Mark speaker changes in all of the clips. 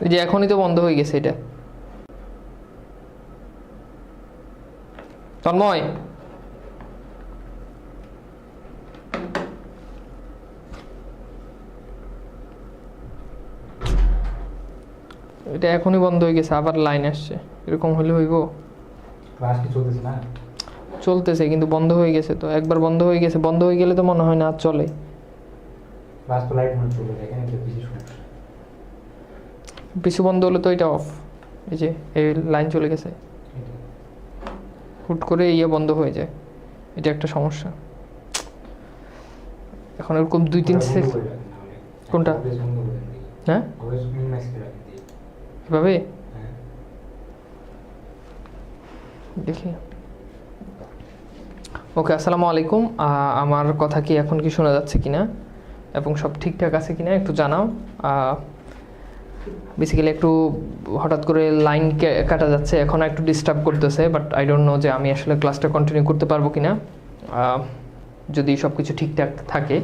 Speaker 1: এই যে এখনই তো বন্ধ হয়ে গেছে এটা। তন্ময়, এটা এখনই বন্ধ হয়ে গেছে, আবার লাইন আসছে। এরকম হলে হইব?
Speaker 2: ক্লাস কি চলতেছে না?
Speaker 1: চলতেছে কিন্তু বন্ধ হয়ে গেছে। তো একবার বন্ধ হয়ে গেছে, বন্ধ হয়ে গেলে তো মনে হয় না আর চলে।
Speaker 2: ক্লাস তো লাইট মনে চলে যায়, এখানে একটা বেশি সমস্যা।
Speaker 1: পিছু বন্ধ হলে তো এটা অফ। এই যে এই লাইন চলে গেছে, হুট করে ইয়ে বন্ধ হয়ে যায়, এটা একটা সমস্যা। এখন এরকম 2-3 সেকেন্ড। কোনটা? হ্যাঁ, এভাবে দেখি। ওকে, আসসালামু আলাইকুম। আমার কথা কি এখন কি শোনা যাচ্ছে কিনা এবং সব ঠিকঠাক আছে কিনা একটু জানাও। বেসিক্যালি একটু হঠাৎ করে লাইন কাটা যাচ্ছে, এখন একটু ডিস্টার্ব করতেছে, বাট আই ডোন্ট নো যে আমি আসলে ক্লাসটা কন্টিনিউ করতে পারবো কিনা। যদি সব কিছু ঠিকঠাক থাকে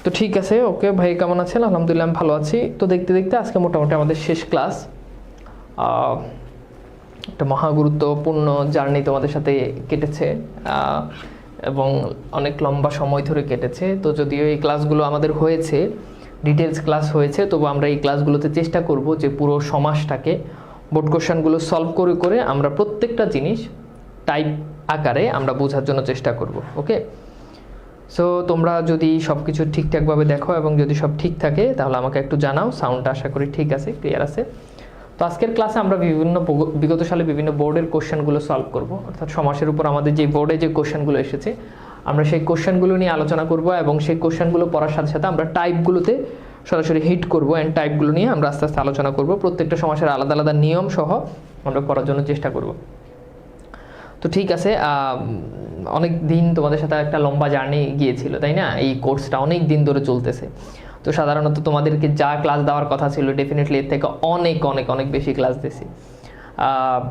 Speaker 1: তো ঠিক আছে। ওকে ভাই, কেমন আছেন? আলহামদুলিল্লাহ আমি ভালো আছি। তো দেখতে দেখতে আজকে মোটামুটি আমাদের শেষ ক্লাস। একটা মহা গুরুত্বপূর্ণ জার্নি তোমাদের সাথে কেটেছে এবং অনেক লম্বা সময় ধরে কেটেছে। তো যদিও এই ক্লাসগুলো আমাদের হয়েছে, ডিটেলস ক্লাস হয়েছে, তবু আমরা এই ক্লাসগুলোতে চেষ্টা করব যে পুরো সমাজটাকে বোর্ড কোশ্চেনগুলো সলভ করে করে আমরা প্রত্যেকটা জিনিস টাইপ আকারে আমরা বোঝার জন্য চেষ্টা করব। ওকে, সো তোমরা যদি সব কিছু ঠিকঠাকভাবে দেখো এবং যদি সব ঠিক থাকে তাহলে আমাকে একটু জানাও। সাউন্ডটা আশা করি ঠিক আছে, ক্লিয়ার আছে। তো আজকের ক্লাসে আমরা বিগত সালে বিভিন্ন বোর্ডের কোশ্চেনগুলো সলভ করব, অর্থাৎ সমাসের উপর আমাদের যে বোর্ডে যে কোশ্চেনগুলো এসেছে আমরা সেই কোশ্চেনগুলো নিয়ে আলোচনা করব এবং সেই কোশ্চেনগুলো পড়ার সাথে সাথে আমরা টাইপগুলোতে সরাসরি হিট করব অ্যান্ড টাইপগুলো নিয়ে আমরা আস্তে আস্তে আলোচনা করব। প্রত্যেকটা সমাসের আলাদা আলাদা নিয়ম সহ আমরা পড়ার জন্য চেষ্টা করব। তো ঠিক আছে, অনেক দিন তোমাদের সাথে একটা লম্বা জার্নি গিয়েছিল, তাই না? এই কোর্সটা অনেক দিন ধরে চলতেছে। তো সাধারণত তোমাদেরকে যা ক্লাস দেওয়ার কথা ছিল ডেফিনেটলি এর থেকে অনেক অনেক অনেক বেশি ক্লাস দিয়েছি।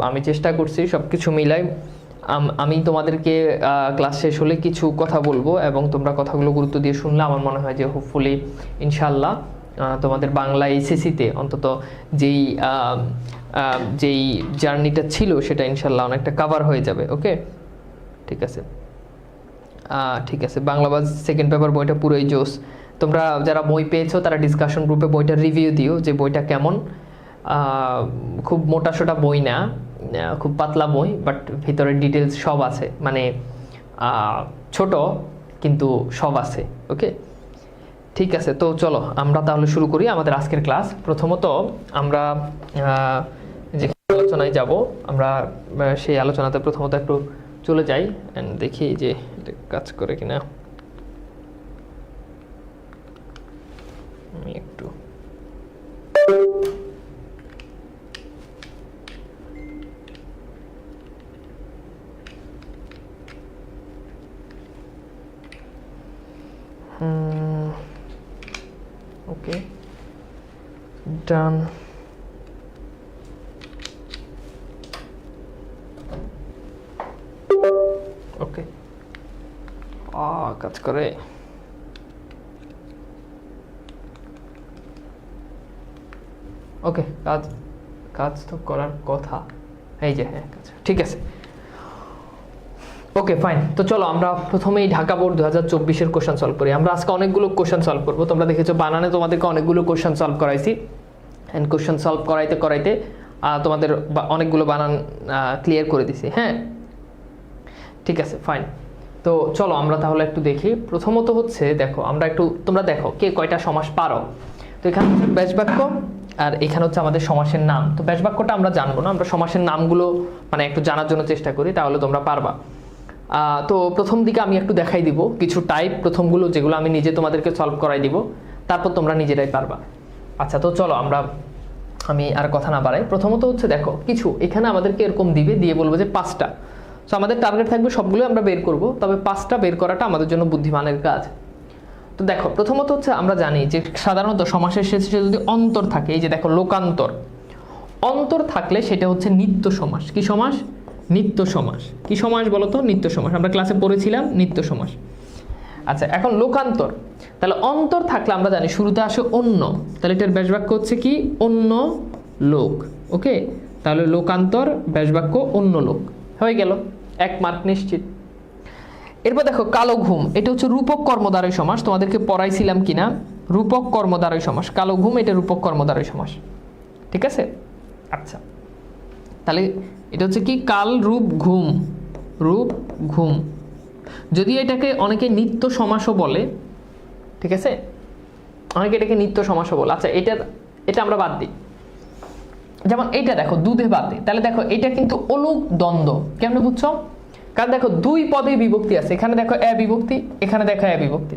Speaker 1: আমি চেষ্টা করছি সব কিছু মিলাই। আমি তোমাদেরকে ক্লাস শেষ হলে কিছু কথা বলবো এবং তোমরা কথাগুলো গুরুত্ব দিয়ে শুনলে আমার মনে হয় যে হোপফুলি ইনশাল্লাহ তোমাদের বাংলা এইচএসসিতে অন্তত যেই জার্নিটা ছিল সেটা ইনশাল্লাহ অনেকটা কাভার হয়ে যাবে। ওকে, ঠিক আছে। ঠিক আছে, বাংলাবাজ সেকেন্ড পেপার বইটা পুরোই জোস। তোমরা যারা বই পেয়েছো তারা ডিসকাশন গ্রুপে বইটা রিভিউ দিও যে বইটা কেমন। খুব মোটাসোটা বই না, খুব পাতলা বই, বাট ভিতরে ডিটেলস সব আছে, মানে ছোট কিন্তু সব আছে। ওকে, ঠিক আছে। তো চলো আমরা তাহলে শুরু করি আমাদের আজকের ক্লাস। প্রথমত আমরা যে আলোচনায় যাব, আমরা সেই আলোচনাতে প্রথমত একটু চলে যাই এন্ড দেখি যে এটা কাজ করে কিনা। আমি একটু ওকে, ডান। ওকে, কাজ করে। ওকে, কাজ তো করার কথা। এই যে হ্যাঁ, কাজ ঠিক আছে। Okay fine. তো চলো আমরা প্রথমেই ঢাকা বোর্ড 2024-এর কোশ্চেন সলভ করি। আমরা আজকে অনেকগুলো কোশ্চেন সলভ করবো। তোমরা দেখেছো বানানে তোমাদেরকে অনেকগুলো কোশ্চেন সলভ করাইছি, অ্যান্ড কোশ্চেন সলভ করাইতে করাইতে তোমাদের অনেকগুলো বানান ক্লিয়ার করে দিছি। হ্যাঁ, ঠিক আছে ফাইন। তো চলো আমরা তাহলে একটু দেখি। প্রথমত হচ্ছে দেখো, আমরা একটু তোমরা দেখো কে কয়টা সমাস পারো। তো এখানে হচ্ছে ব্যাস বাক্য আর এখানে হচ্ছে আমাদের সমাসের নাম। তো ব্যাস বাক্যটা আমরা জানবো না, আমরা সমাসের নামগুলো মানে একটু জানার জন্য চেষ্টা করি, তাহলে তোমরা পারবা। তো প্রথম দিকে আমি একটু দেখাই দিব কিছু টাইপ, প্রথমগুলো যেগুলো আমি নিজে তোমাদেরকে সলভ করাই দিব, তারপর তোমরা নিজেরাই পারবা। আচ্ছা, তো চলো আমি আর কথা না বাড়াই। প্রথমত হচ্ছে দেখো, কিছু এখানে আমাদেরকে এরকম দিবে, দিয়ে বলবো যে 5টা। সো আমাদের টার্গেট থাকবে সবগুলো আমরা বের করব, তবে 5টা বের করাটা আমাদের জন্য বুদ্ধিমানের কাজ। তো দেখো, প্রথমত হচ্ছে আমরা জানি যে সাধারণত সমাসের শেষে যদি অন্তর থাকে, এই যে দেখো লোকান্তর, অন্তর থাকলে সেটা হচ্ছে নিত্য সমাস। কি সমাস? নিত্য সমাস। কি সমাস বলো তো? নিত্য সমাস। আমরা ক্লাসে পড়েছিলাম নিত্য সমাস। আচ্ছা, এখন লোকান্তর, তাহলে অন্তর থাকলে আমরা জানি শুরুতে আসে অন্য, তাহলে এটার ব্যাসবাক্য হচ্ছে কি অন্য লোক। ওকে, তাহলে লোকান্তর ব্যাসবাক্য অন্য লোক হয়ে গেল, 1 মার্ক নিশ্চিত। এরপর দেখো কালো ঘুম, এটা হচ্ছে রূপক কর্মদ্বারয় সমাস, তোমাদেরকে পড়াইছিলাম কিনা, রূপক কর্মদ্বারয় সমাস, কালো ঘুম এটা রূপক কর্মদ্বারয় সমাস, ঠিক আছে। আচ্ছা, তাহলে এটা হচ্ছে কি কাল রূপ ঘুম, রূপ ঘুম, যদি এটাকে অনেকে নিত্য সমাসও বলে, ঠিক আছে, অনেকে এটাকে নিত্য সমাসও বলে। আচ্ছা, এটা আমরা বাদ দিই। যেমন এইটা দেখো দুধে ভাতে, তাহলে দেখো এটা কিন্তু অলুক দ্বন্দ্ব, কেমনে বুঝছো? কারণ দেখো 2 পদে বিভক্তি আছে, এখানে দেখো এ বিভক্তি, এখানে দেখো এ বিভক্তি,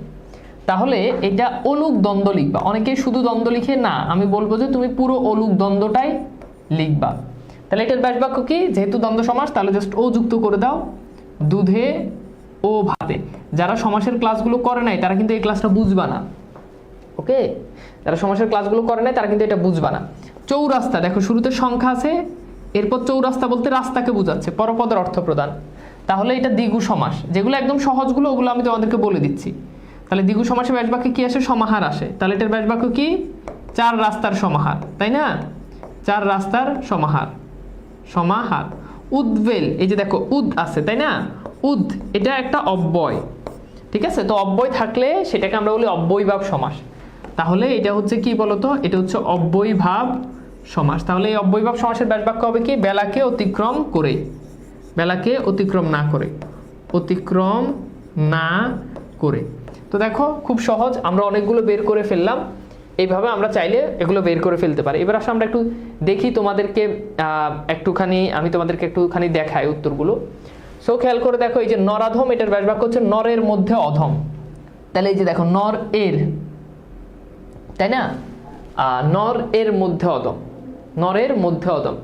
Speaker 1: তাহলে এটা অলুক দ্বন্দ্ব লিখবা। অনেকেই শুধু দ্বন্দ্ব লিখে না, আমি বলবো যে তুমি পুরো অলুক দ্বন্দ্বটাই লিখবা। তাহলে এটার ব্যাসবাক্য কি, যেহেতু দ্বন্দ্ব সমাস তাহলে জাস্ট ও যুক্ত করে দাও, দুধে ও ভাতে। যারা সমাসের ক্লাসগুলো করে নাই তারা কিন্তু এই ক্লাসটা বুঝবা না। ওকে, যারা সমাসের ক্লাসগুলো করে নাই তারা কিন্তু এটা বুঝবা না। চৌরাস্তা, দেখো শুরুতে সংখ্যা আছে, এরপর চৌরাস্তা বলতে রাস্তাকে বোঝাচ্ছে, পরপদের অর্থ প্রদান, তাহলে এটা দ্বিগু সমাস। যেগুলো একদম সহজগুলো ওগুলো আমি তোমাদেরকে বলে দিচ্ছি। তাহলে দ্বিগু সমাসে ব্যাসবাক্যে কি আসে, সমাহার আসে, তাহলে এটার ব্যাসবাক্য কি 4 রাস্তার সমাহার, তাই না, 4 রাস্তার সমাহার, সমাহার। উদ্বেল, এই যে দেখো উদ আছে, তাই না, উদ এটা একটা অব্যয়, ঠিক আছে, তো অব্যয় থাকলে সেটাকে আমরা বলি অব্যয়ভাব সমাস। তাহলে এটা হচ্ছে কি বলতো, এটা হচ্ছে অব্যয়ভাব সমাস। তাহলে এই অব্যয়ভাব সমাসের ব্যাসবাক্য হবে কি, বেলাকে অতিক্রম করে, বেলাকে অতিক্রম না করে, অতিক্রম না করে। তো দেখো খুব সহজ, আমরা অনেকগুলো বের করে ফেললাম, এইভাবে আমরা চাইলে এগুলো বের করে ফেলতে পারি। এবার আসলে আমরা একটু দেখি, তোমাদেরকে আমি তোমাদেরকে একটুখানি দেখাই উত্তরগুলো। সো খেয়াল করে দেখো, এই যে নরাধম, এটার ব্যাসবাক্য হচ্ছে নরের মধ্যে অধম, তাহলে এই যে দেখো নর এর, তাই না, নর এর মধ্যে অধম, নরের মধ্যে অধম।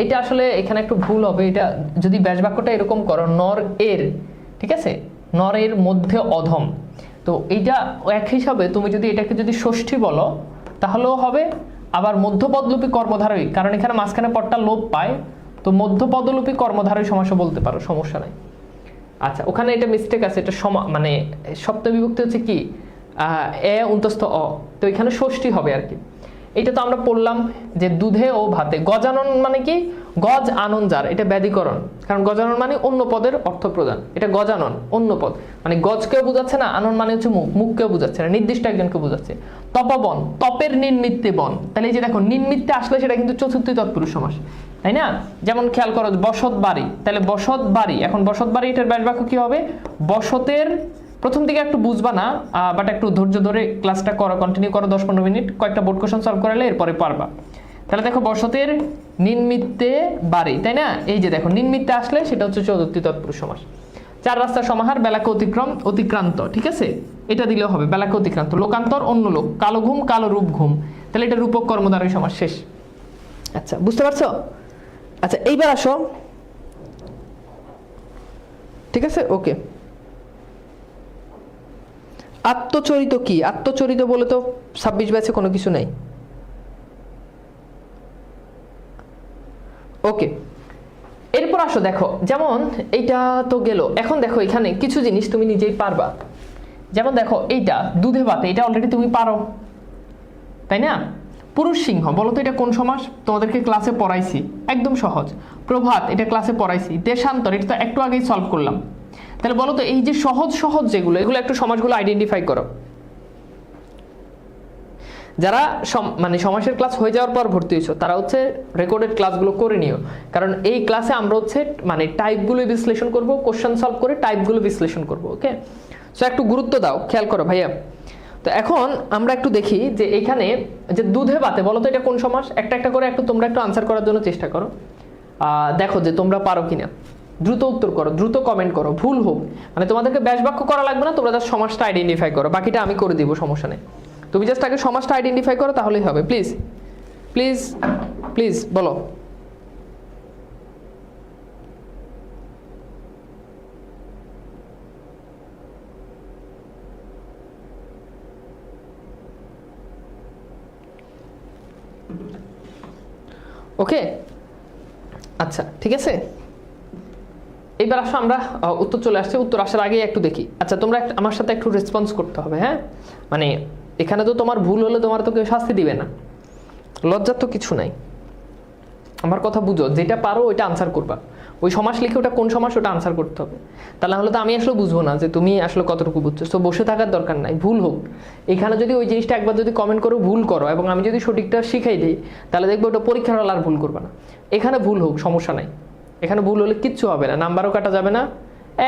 Speaker 1: এটা আসলে এখানে একটু ভুল হবে, এটা যদি ব্যাসবাক্যটা এরকম করো নর এর, ঠিক আছে, নরের মধ্যে অধম, তো এইটা এক হিসাবে তুমি যদি এটাকে যদি ষষ্ঠী বলো তাহলেও হবে, আবার মধ্যপদলোপী কর্মধারয়, কারণ এখানে মাঝখানে পদটা লোপ পায়, তো মধ্যপদলোপী কর্মধারয় সমাসও বলতে পারো, সমস্যা নাই। আচ্ছা, ওখানে এটা মিস্টেক আছে, এটা মানে সপ্তমী বিভক্তি হচ্ছে কি এ অন্তস্থ অ, তো এখানে ষষ্ঠী হবে আর কি। এটা তো আমরা পড়লাম যে দুধে ও ভাতে। গজানন মানে কি, গজ আনন যার, এটা ব্যাধিকরণ, কারণ গজানন মানে অন্য পদের অর্থ প্রদান, এটা গজানন অন্য পদ, মানে গজকেও বোঝাচ্ছে না, আনন মানে হচ্ছে মুখ, মুখকেও বোঝাচ্ছে না, নির্দিষ্ট একজনকে বোঝাচ্ছে। তপবন, তপের নিন্মিত্তে বন, তাহলে এই যে দেখো নিন্মিত্তে আসলে সেটা কিন্তু চতুর্থী তৎপুরুষ সমাস, তাই না। যেমন খেয়াল করো বসত বাড়ি, তাহলে বসত বাড়ি, এখন বসত বাড়ি এটার ব্যাসবাক্য কি হবে, বসতের, প্রথম দিকে একটু বুঝবা না, বাট একটু ধৈর্য ধরে ক্লাসটা করো, কন্টিনিউ করো 10-15 মিনিট, কয়েকটা বোর্ড কোশ্চেন সলভ করালে এরপরে পারবা। তাহলে দেখো বসতের নিন্মিত্তে বাড়ি, তাই না, এই যে দেখো নিন্মিত্তে আসলে সেটা হচ্ছে চতুর্থী তৎপুরুষ সমাস। 4 রাস্তার সমাহার, বেলাকে অতিক্রম, অতিক্রান্ত, ঠিক আছে, এটা দিলেও হবে, বেলাকে অতিক্রান্ত। লোকান্তর অন্য লোক, কালো ঘুম, কালো রূপ ঘুম, তাহলে এটা রূপক কর্মদ্বারয় সমাস, শেষ। আচ্ছা, বুঝতে পারছো? আচ্ছা, এইবার আসো, ঠিক আছে, ওকে। আত্মচরিত কি, আত্মচরিত বলে তো 26 ব্যাচে কোনো কিছু নেই। ওকে, এরপর আসো দেখো, যেমন এইটা তো গেল, এখন দেখো এখানে কিছু জিনিস তুমি নিজেই পারবা। যেমন দেখো এইটা দুধে ভাতে, এটা অলরেডি তুমি পারো, তাই না। পুরুষ সিংহ, বলো তো এটা কোন সমাস, তোমাদেরকে ক্লাসে পড়াইছি, একদম সহজ। প্রভাত, এটা ক্লাসে পড়াইছি। দেশান্তর, এটা তো একটু আগেই সলভ করলাম। তাহলে বলো তো এই যে সহজ সহজ যেগুলো, এগুলো একটু সমাসগুলো আইডেন্টিফাই করো। যারা মানে সমাসের ক্লাস হয়ে যাওয়ার পর ভর্তি হয়েছো তারা হচ্ছে রেকর্ডেড ক্লাসগুলো করে নিও, কারণ এই ক্লাসে আমরা হচ্ছে মানে টাইপগুলো বিশ্লেষণ করব, কোশ্চেন সলভ করে টাইপগুলো বিশ্লেষণ করব। ওকে, সো একটু গুরুত্ব দাও, খেয়াল করো ভাইয়া। তো এখন আমরা একটু দেখি যে এখানে যে দুধে ভাতে, বলো তো এটা কোন সমাস, একটা একটা করে একটু তোমরা একটু আনসার করার জন্য চেষ্টা করো, দেখো যে তোমরা পারো কিনা। দ্রুত উত্তর করো, দ্রুত কমেন্ট করো, ভুল হোক, মানে তোমাদেরকে ব্যাসবাক্য করা লাগবে না, তোমরা জাস্ট সমাসটা আইডেন্টিফাই করো, বাকিটা আমি করে দিব, সমস্যা নেই। তুমি জাস্ট আগে সমাসটা আইডেন্টিফাই করো, তাহলেই হবে। প্লিজ প্লিজ প্লিজ বলো। ওকে, আচ্ছা ঠিক আছে। এইবার আসো আমরা উত্তর চলে আসছে, উত্তর আসার আগে একটু দেখি। আচ্ছা তোমরা আমার সাথে একটু রেসপন্স করতে হবে, হ্যাঁ? মানে এখানে তো তোমার ভুল হলে তোমার তো কেউ শাস্তি দিবে না, লজ্জার তো কিছু নাই। আমার কথা বুঝো, যেটা পারো ওইটা আনসার করবা। ওই সমাস লিখে ওটা কোন সমাস ওটা আনসার করতে হবে, তাহলে হলে তো আমি আসলে বুঝবো না যে তুমি আসলে কতটুকু বুঝছো। তো বসে থাকার দরকার নাই, ভুল হোক। এখানে যদি ওই জিনিসটা একবার যদি কমেন্ট করো ভুল করো এবং আমি যদি সঠিকটা শিখাই দিই, তাহলে দেখবো ওটা পরীক্ষার হলে আর ভুল করবে না। এখানে ভুল হোক সমস্যা নাই, এখানে ভুল হলে কিচ্ছু হবে না, নাম্বারও কাটা যাবে না,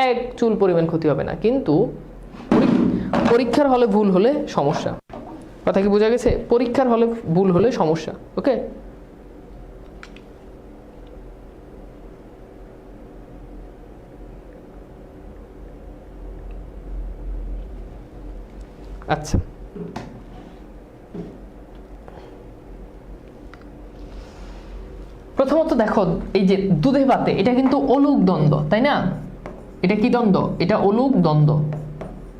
Speaker 1: এক চুল পরিমাণ ক্ষতি হবে না। কিন্তু পরীক্ষার হলে ভুল হলে সমস্যা। কথা কি বোঝা গেছে? পরীক্ষার হলে ভুল হলে সমস্যা। ওকে, আচ্ছা প্রথমত দেখো, এই যে দুধে ভাতে, এটা কিন্তু অলুক দ্বন্দ্ব, তাই না? এটা কি দ্বন্দ্ব? এটা অলুক দ্বন্দ্ব।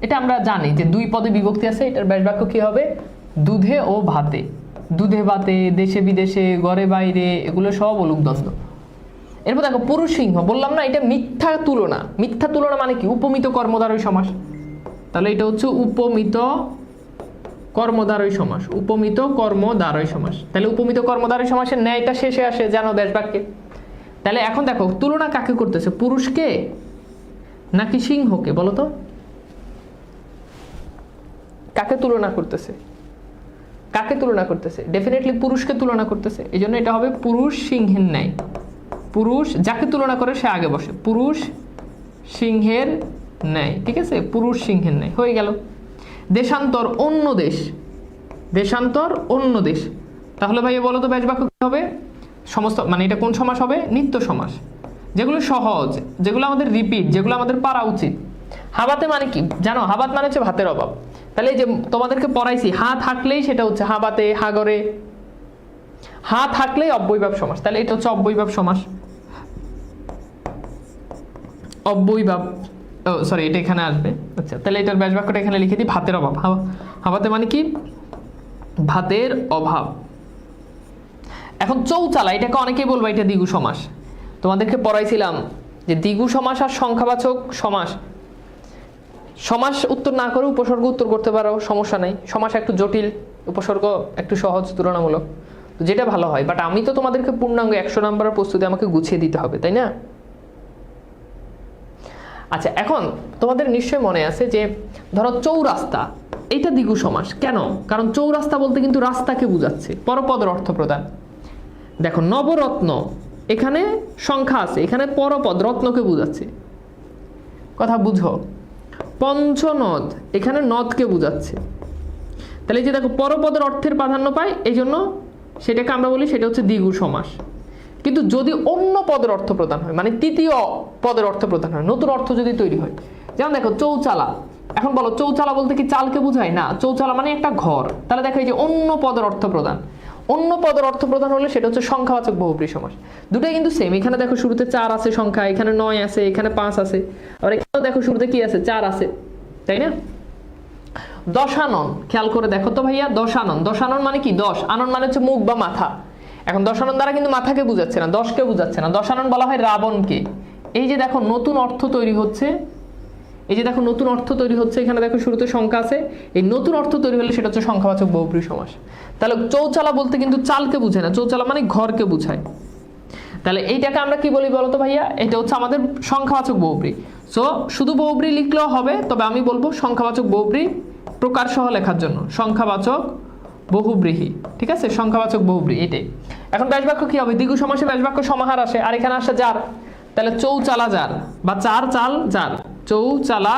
Speaker 1: এটা আমরা জানি যে দুই পদে বিভক্তি আছে, এটার ব্যাস বাক্য কি হবে? দুধে ও ভাতে। দুধে ভাতে, দেশে বিদেশে, ঘরে বাইরে, এগুলো সব অলুক দ্বন্দ্ব। এরপর দেখো পুরুষ সিংহ, বললাম না এটা মিথ্যা তুলনা। মিথ্যা তুলনা মানে কি? উপমিত কর্মধারয় সমাস। তাহলে এটা হচ্ছে উপমিত কর্মধারয় সমাস, উপমিত কর্মধারয় সমাস। তাহলে উপমিত কর্মধারয় সমাসের ন্যায়টা শেষে আসে জানো ব্যাস বাক্যে। তাহলে এখন দেখো তুলনা কাকে করতেছে, পুরুষকে নাকি সিংহকে? বলো তো কাকে তুলনা করতেছে? কাকে তুলনা করতেছে? ডেফিনেটলি পুরুষকে তুলনা করতেছে, এই জন্য এটা হবে পুরুষ সিংহের ন্যায়। পুরুষ যাকে তুলনা করে সে আগে বসে, পুরুষ সিংহের ন্যায়। ঠিক আছে, পুরুষ সিংহের ন্যায় হয়ে গেল। দেশান্তর অন্য দেশ, দেশান্তর অন্য দেশ। তাহলে ভাই বলো তো ব্যাস বাক্য কি হবে? সমস্ত মানে এটা কোন সমাস হবে? নিত্য সমাস, যেগুলো সহজ, যেগুলো আমাদের রিপিট, যেগুলো আমাদের পারা উচিত। হাবাতে মানে কি জানো? হাবাত মানে হচ্ছে ভাতের অভাব। তাহলে এই যে তোমাদেরকে পড়াইছি, হা থাকলেই সেটা হচ্ছে হাবাতে, হাগরে। হা থাকলেই অব্যয়ভাব সমাস, তাহলে এটা হচ্ছে অব্যয়ভাব সমাস। অব্যয়ভাব, সরি এটা এখানে আসবে। আচ্ছা তাহলে এটার ব্যাস বাক্যটা এখানে লিখে দিই, ভাতের অভাব। হাবাতে মানে কি? ভাতের অভাব। এখন চৌচালা, এটাকে অনেকেই বলবো এটা দ্বিগু সমাস। তোমাদেরকে পড়াইছিলাম যে দ্বিগু সমাস আর সংখ্যাবাচক সমাস, সমাস উত্তর না করে উপসর্গ উত্তর করতে পারো, সমস্যা নেই। সমাস একটু জটিল, উপসর্গ একটু সহজ তুলনামূলক, তো যেটা ভালো হয়। বাট আমি তো তোমাদেরকে পূর্ণাঙ্গ 100 নাম্বারের প্রস্তুতি আমাকে গুছিয়ে দিতে হবে, তাই না? আচ্ছা এখন তোমাদের নিশ্চয় মনে আছে যে ধরো চৌরাস্তা, এটা দ্বিগু সমাস। কেন? কারণ চৌরাস্তা বলতে কিন্তু রাস্তাকে বোঝাচ্ছে, পরপদের অর্থ প্রদান। দেখো নবরত্ন, এখানে সংখ্যা আছে, এখানে পরপদ রত্নকে বোঝাচ্ছে, কথা বুঝো। পঞ্চনদ, এখানে নদকে বোঝাচ্ছে। তাহলে এই যে দেখো পরপদের অর্থের প্রাধান্য পায়, এই জন্য সেটাকে আমরা বলি সেটা হচ্ছে দ্বিগু সমাস। কিন্তু যদি অন্য পদের অর্থ প্রদান হয়, মানে তৃতীয় পদের অর্থ প্রদান হয়, নতুন অর্থ যদি তৈরি হয়, যেমন দেখো চৌচালা। এখন বলো চৌচালা বলতে কি চালকে বোঝায়? না, চৌচালা মানে একটা ঘর। তাহলে দেখো এই যে অন্য পদের অর্থ প্রদান, অন্য পদের অর্থ প্রদান হলে সেটা হচ্ছে সংখ্যাবাচক বহুব্রী সমাস। দুটোই কিন্তু সেম। এখানে দেখো শুরুতে 4 আছে সংখ্যা, এখানে 9 আছে, এখানে 5 আছে, আর এখানেও দেখো শুরুতে কি আছে? 4 আছে, তাই না? দশানন, খেয়াল করে দেখো তো ভাইয়া, দশানন। দশানন মানে কি? দশ, আনন মানে হচ্ছে মুখ বা মাথা। এখন দশানন দ্বারা কিন্তু মাথাকে বুঝাচ্ছে না, দশকে বুঝাচ্ছে না। দশানন বলা হয় রাবণকে। এই যে দেখো নতুন অর্থ তৈরি হচ্ছে, এই যে দেখো নতুন অর্থ তৈরি হচ্ছে, এখানে দেখো শুরুতে সংখ্যা আছে, এই নতুন অর্থ তৈরি হলে সেটা হচ্ছে সংখ্যাবাচক বহুব্রী সমাস। তাহলে চৌচালা বলতে কিন্তু চালকে বুঝায় না, চৌচালা মানে ঘরকে বুঝায়। তাহলে এইটাকে আমরা কি বলি বলতো ভাইয়া? এটা হচ্ছে আমাদের সংখ্যাবাচক বহুব্রী। সো শুধু বহুব্রী লিখলেও হবে, তবে আমি বলবো সংখ্যাবাচক বহুব্রী প্রকার সহ লেখার জন্য সংখ্যাবাচক বহুব্রীহি। ঠিক আছে, সংখ্যাবাচক বহুব্রী এটাই। এখন ব্যাস বাক্য কি হবে? দ্বিগু সমাসে ব্যাস বাক্য সমাহার আসে, আর এখানে আসে যার। তাহলে চৌচালা যার বা চার চাল যার, চৌচালা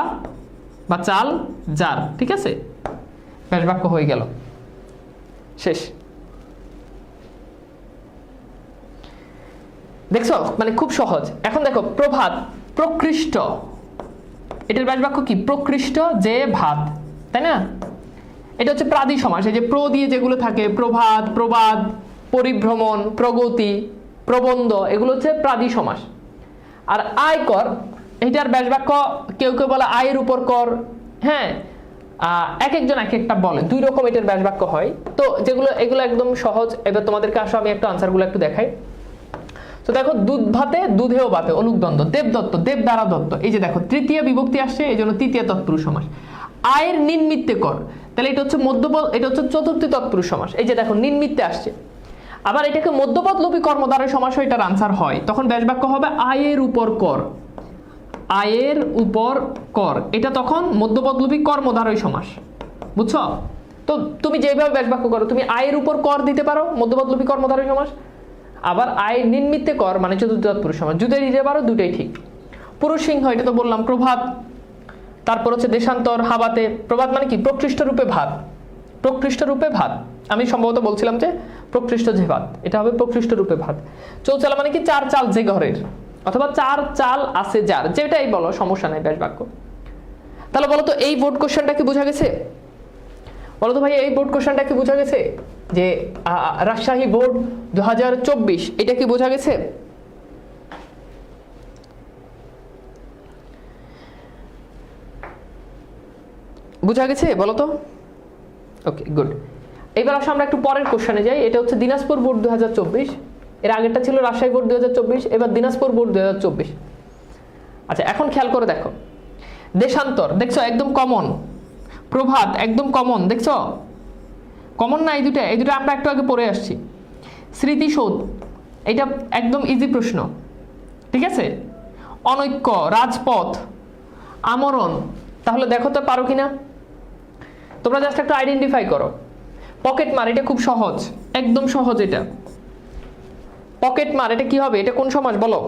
Speaker 1: বা চাল যার। ঠিক আছে, ব্যাস বাক্য হয়ে গেল, শেষ। দেখছো মানে খুব সহজ। এখন দেখো প্রভাত, প্রকৃষ্ট, এটার ব্যাস বাক্য কি? প্রকৃষ্ট যে ভাত, তাই না? এটা হচ্ছে প্রাদি সমাস। এই যে প্র দিয়ে যেগুলো থাকে, প্রভাত, প্রবাদ, পরিভ্রমণ, প্রগতি, প্রবন্ধ, এগুলো হচ্ছে প্রাদি সমাস। আর আয়কর, এটার ব্যাস বাক্য কেউ কেউ বলে আয়ের উপর কর, হ্যাঁ, এক একজন এক একটা বলে, দুই রকম এটার ব্যাস বাক্য হয়। তো যেগুলো এগুলো একদম সহজ। এবার তোমাদেরকে আসো আমি একটু আনসারগুলো একটু দেখাই। তো দেখো দুধ ভাতে, দুধেও ভাতে, অলুক দ্বন্দ্ব, দেবদত্ত, দেব দ্বারা দত্ত, এই যে দেখো তৃতীয় বিভক্তি আসছে, এই জন্য তৃতীয় তৎপুরুষ সমাস। আয়ের নির্মিত্তে কর, তাহলে এটা হচ্ছে মধ্যপদ, এটা হচ্ছে চতুর্থী তৎপুরুষ সমাস। এই যে দেখো নির্মিত্তে আসছে। আবার এটাকে মধ্যপদ লোপী কর্মদ্বারয় সমাস, এটার আনসার হয়, তখন ব্যাস বাক্য হবে আয়ের উপর কর, আয়ের উপর কর, এটা তখন মধ্যপদ লোপী কর্মদ্বারয় সমাস। বুঝছো? তো তুমি যেভাবে ব্যাস বাক্য করো, তুমি আয়ের উপর কর দিতে পারো, মধ্যপদ লোপী কর্মদ্বারয় সমাস। আবার আয়ের নির্মিত্তে কর মানে চতুর্থী তৎপুরুষ সমাস, দুটোই দিতে পারো, দুটোই ঠিক। পুরুষ সিংহ, এটা তো বললাম। প্রভাত, তারপর হচ্ছে দেশান্তর, হাবাতে। প্রভাত মানে কি? প্রকৃষ্ট রূপে ভাত, প্রকৃষ্ট রূপে ভাত। আমি সম্ভবত বলছিলাম যে প্রকৃষ্ট যে ভাত, এটা হবে প্রকৃষ্ট রূপে ভাত। চৌচালা মানে কি? চার চাল যে ঘরের, অথবা চার চাল আছে যার, যেটাই বলো সমস্যা নাই, ব্যাস বাক্য। তাহলে বলো তো এই বোর্ড কোশ্চেনটা কি বোঝা গেছে? বলো তো ভাই এই বোর্ড কোশ্চেনটা কি বোঝা গেছে? যে রাজশাহী বোর্ড 2024, এটা কি বোঝা গেছে? বোঝা গেছে বলো তো? ওকে, গুড। এবার আসলে আমরা একটু পরের কোশ্চেনে যাই। এটা হচ্ছে দিনাজপুর বোর্ড 2024, এর আগেরটা ছিল রাজশাহী বোর্ড 2024, এবার দিনাজপুর বোর্ড 2024। আচ্ছা, এখন খেয়াল করে দেখো, দেশান্তর দেখছো একদম কমন, প্রভাত একদম কমন, দেখছো কমন না? এই দুটো আমরা একটু আগে পড়ে আসছি। স্মৃতিসৌধ, এটা একদম ইজি প্রশ্ন, ঠিক আছে। অনৈক্য, রাজপথ, আমরণ, তাহলে দেখো তো পারো কিনা তোমরা, জাস্ট একটু আইডেন্টিফাই করো। পকেট মার, এটা খুব সহজ, একদম সহজ। এটা পকেট মার, এটা কি হবে? এটা কোন সমাস বলো?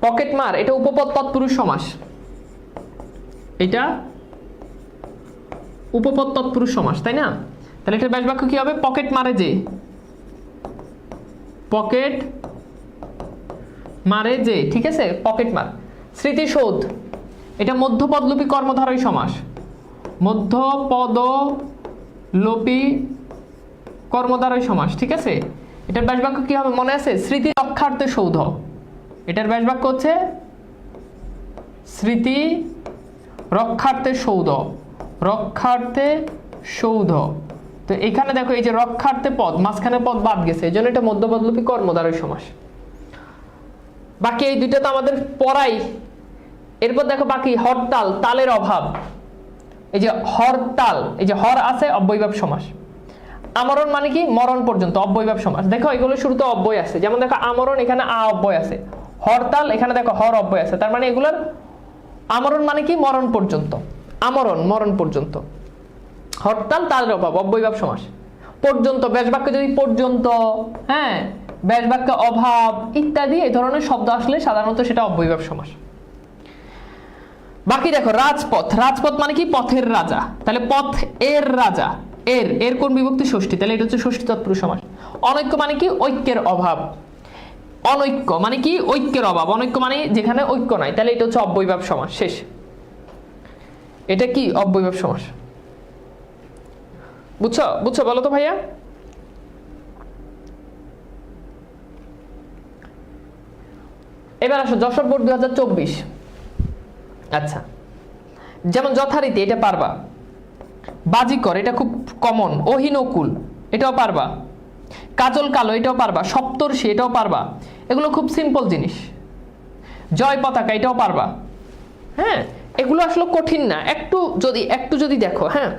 Speaker 1: পকেট মার, এটা উপপদ তৎপুরুষ সমাস, এটা উপপদ তৎপুরুষ সমাস, তাই না? তাহলে এটার ব্যাস বাক্য কি হবে? পকেট মারে যে, পকেট মারে যে, ঠিক আছে, পকেট মার। স্মৃতিসৌধ, এটা মধ্যপদলোপী কর্মধারয় সমাস, মধ্যপদলোপী কর্মধারয় সমাস, ঠিক আছে। এটার ব্যাস বাক্য কি হবে মনে আছে? স্মৃতি রক্ষার্থে সৌধ, এটার ব্যাস বাক্য হচ্ছে স্মৃতি রক্ষার্থে সৌধ, রক্ষার্থে সৌধ। তো এখানে দেখো এই যে রক্ষার্থে পদ, মাঝখানে পদ বাদ গেছে, এই জন্য এটা মধ্যপদলোপী কর্মধারয় সমাস। বাকি এই দুইটা তো আমাদের পড়াই। এরপর দেখো বাকি হরতাল, তালের অভাব, এই যে হরতাল, এই যে হর আছে, অব্যয়ভাব সমাস। আমরণ মানে কি? মরণ পর্যন্ত, অব্যয়ভাব সমাস। দেখো এগুলো শুরুতে অব্যয় আছে, যেমন দেখো আমরণ, এখানে আ অব্যয় আছে। হরতাল, এখানে দেখো হর অব্যয় আছে, তার মানে এগুলোর আমরণ মানে কি? মরণ পর্যন্ত, আমরণ মরণ পর্যন্ত। হরতাল, তালের অভাব, অব্যয়ভাব সমাস। পর্যন্ত, ব্যাস বাক্য যদি পর্যন্ত, হ্যাঁ, ব্যাস বাক্য অভাব ইত্যাদি এই ধরনের শব্দ আসলে সাধারণত সেটা অব্যয়ভাব সমাস। বাকি দেখো রাজপথ, রাজপথ মানে কি? পথের রাজা, তাহলে পথ এর রাজা, এর কোন বিভক্তি? ষষ্ঠী, তাহলে এটা হচ্ছে ষষ্ঠী তৎপুরুষ সমাস। অনৈক্য মানে কি? ঐক্যের অভাব, অনৈক্য মানে কি? ঐক্যের অভাব, অনৈক্য মানে যেখানে ঐক্য নাই, তাহলে এটা হচ্ছে অব্যয়ভাব সমাস। শেষ, এটা কি? অব্যয়ভাব সমাস। বুঝছো? বুঝছো বলো তো ভাইয়া? এবার আসো যশোর বোর্ড 2024। আচ্ছা, যেমন যথারীতি, এটা পারবা। বাজিকর, এটা খুব কমন। অহিনকুল, এটাও পারবা। কাজল কালো, এটাও পারবা। সপ্তর্ষি, এটাও পারবা। এগুলো খুব সিম্পল জিনিস। জয় পতাকা, এটাও পারবা। হ্যাঁ, এগুলো আসলে কঠিন না, একটু যদি দেখো। হ্যাঁ,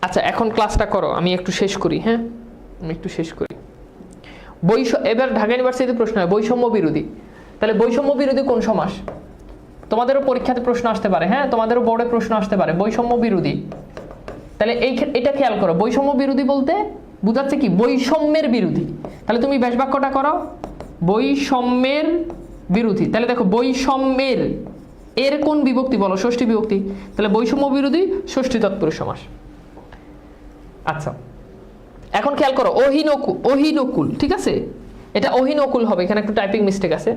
Speaker 1: আচ্ছা এখন ক্লাসটা করো, আমি একটু শেষ করি। হ্যাঁ, আমি একটু শেষ করি। এবার ঢাকা ইউনিভার্সিটিতে প্রশ্ন হয় বৈষম্য বিরোধী, তাহলে বৈষম্য বিরোধী কোন সমাস? তোমাদেরও পরীক্ষাতে প্রশ্ন আসতে পারে, হ্যাঁ, তোমাদেরও বোর্ডে প্রশ্ন আসতে পারে বৈষম্য বিরোধী। তাহলে এটা খেয়াল করো, বৈষম্য বিরোধী বলতে বুঝাচ্ছে কি? বৈষম্যের বিরোধী। তাহলে তুমি ব্যাস বাক্যটা করো, বৈষম্যের বিরোধী। তাহলে দেখো বৈষম্যের, এর কোন বিভক্তি বলো? ষষ্ঠী বিভক্তি, তাহলে বৈষম্য বিরোধী ষষ্ঠী তৎপুরুষ সমাস। আচ্ছা, এখন খেয়াল করো অহিনকুল, ঠিক আছে, এটা অহিনকুল হবে, এখানে একটু টাইপিং মিস্টেক আছে।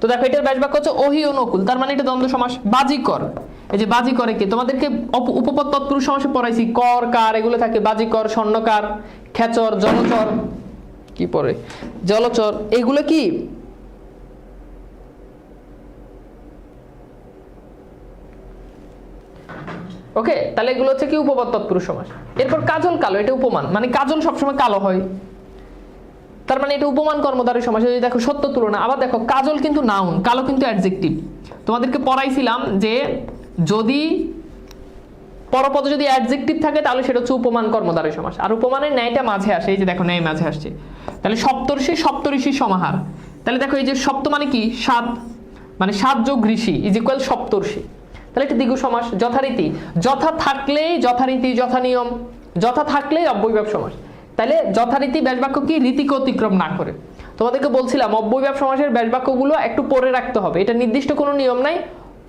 Speaker 1: তো দেখো এটার ব্যাস বাক্য হচ্ছে অহিনকুল, তার মানে এটা দ্বন্দ্ব সমাস। বাজিকর, এই যে বাজিকরে কে তোমাদেরকে উপপদ তৎপুরুষ সমাসে পড়াইছি, কর কার এগুলো থাকে। বাজিকর, স্বর্ণকার, খেচর, জলচর, কি পড়ে? জলচর, এগুলো কি? ওকে, তাহলে এগুলো হচ্ছে কি উপপদ তৎপুরুষ সমাস। এরপর কাজল কালো, এটা উপমান, মানে কাজল সবসময় কালো হয়, তার মানে এটা উপমান কর্মধারী সমাস। যদি দেখো সত্য তুলনা, আবার দেখো কাজল কিন্তু নাউন, কালো কিন্তু অ্যাডজেক্টিভ। তোমাদেরকে পড়াইছিলাম যে যদি পরপদে যদি অ্যাডজেক্টিভ থাকে তাহলে সেটা হচ্ছে উপমান কর্মধারী সমাস, আর উপমানের ন্যায়টা মাঝে আসে, এই যে দেখো ন্যায় মাঝে আসছে। তাহলে সপ্তর্ষি সপ্তঋষির সমাহার, তাহলে দেখো এই যে সপ্ত মানে কি 7, মানে 7 যোগ ঋষি ইজ ইকুয়াল সপ্তর্ষি, তাহলে এটা দ্বিগু সমাস। যথারীতি, যথা থাকলেই যথারীতি, যথা নিয়ম, যথা থাকলেই অব্যয়ভাব সমাস। তাহলে যথারীতি ব্যাসবাক্য কি রীতিকে অতিক্রম না করে। তোমাদেরকে বলছিলাম অব্যয়ভাব সমাসের ব্যাসবাক্যগুলো একটু পরে রাখতে হবে, এটা নির্দিষ্ট কোনো নিয়ম নাই,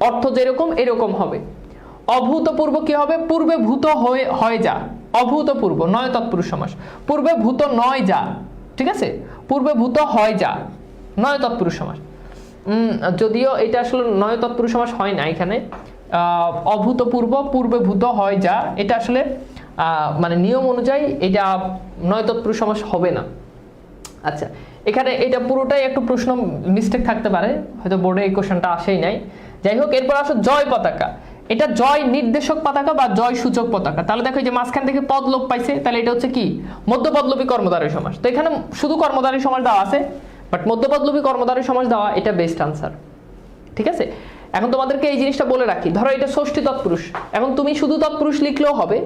Speaker 1: অর্থ যেরকম এরকম হবে। অভূতপূর্ব কি হবে, পূর্বে ভূত হয় যা, অভূতপূর্ব নয় তৎপুরুষ সমাস, পূর্বে ভূত নয় যা, ঠিক আছে, পূর্বে ভূত হয় যা নয় তৎপুরুষ সমাস। যদিও এটা আসলে নয় তৎপুরুষ সমাস হয় না এখানে, অভূতপূর্ব পূর্বে ভূত হয় যা, এটা আসলে মানে নিয়ম অনুযায়ী এটা নয় তৎপুরুষ সমাস হবে না। আচ্ছা, এখানে এটা পুরোটাই একটু প্রশ্ন মিস্টেক থাকতে পারে, হয়তো বোর্ডে এই কোশ্চেনটা আসেই নাই। যাই হোক, এরপর আসো জয় পতাকা, এটা জয় নির্দেশক পতাকা বা জয় সূচক পতাকা। তাহলে দেখো এই যে মাঝখান থেকে পদ লোপ পাইছে, তাহলে এটা হচ্ছে কি মধ্যপদলোপী কর্মধারী সমাস। তো এখানে শুধু কর্মধারী সমাস দেওয়া আছে, বাট মধ্যপদলোপী কর্মধারী সমাস দেওয়া এটা বেস্ট আনসার, ঠিক আছে। এখন তোমাদেরকে এই জিনিসটা বলে রাখি, ধরো এটা ষষ্ঠী তৎপুরুষ, এখন তুমি শুধু তৎপুরুষ লিখলেও হবে,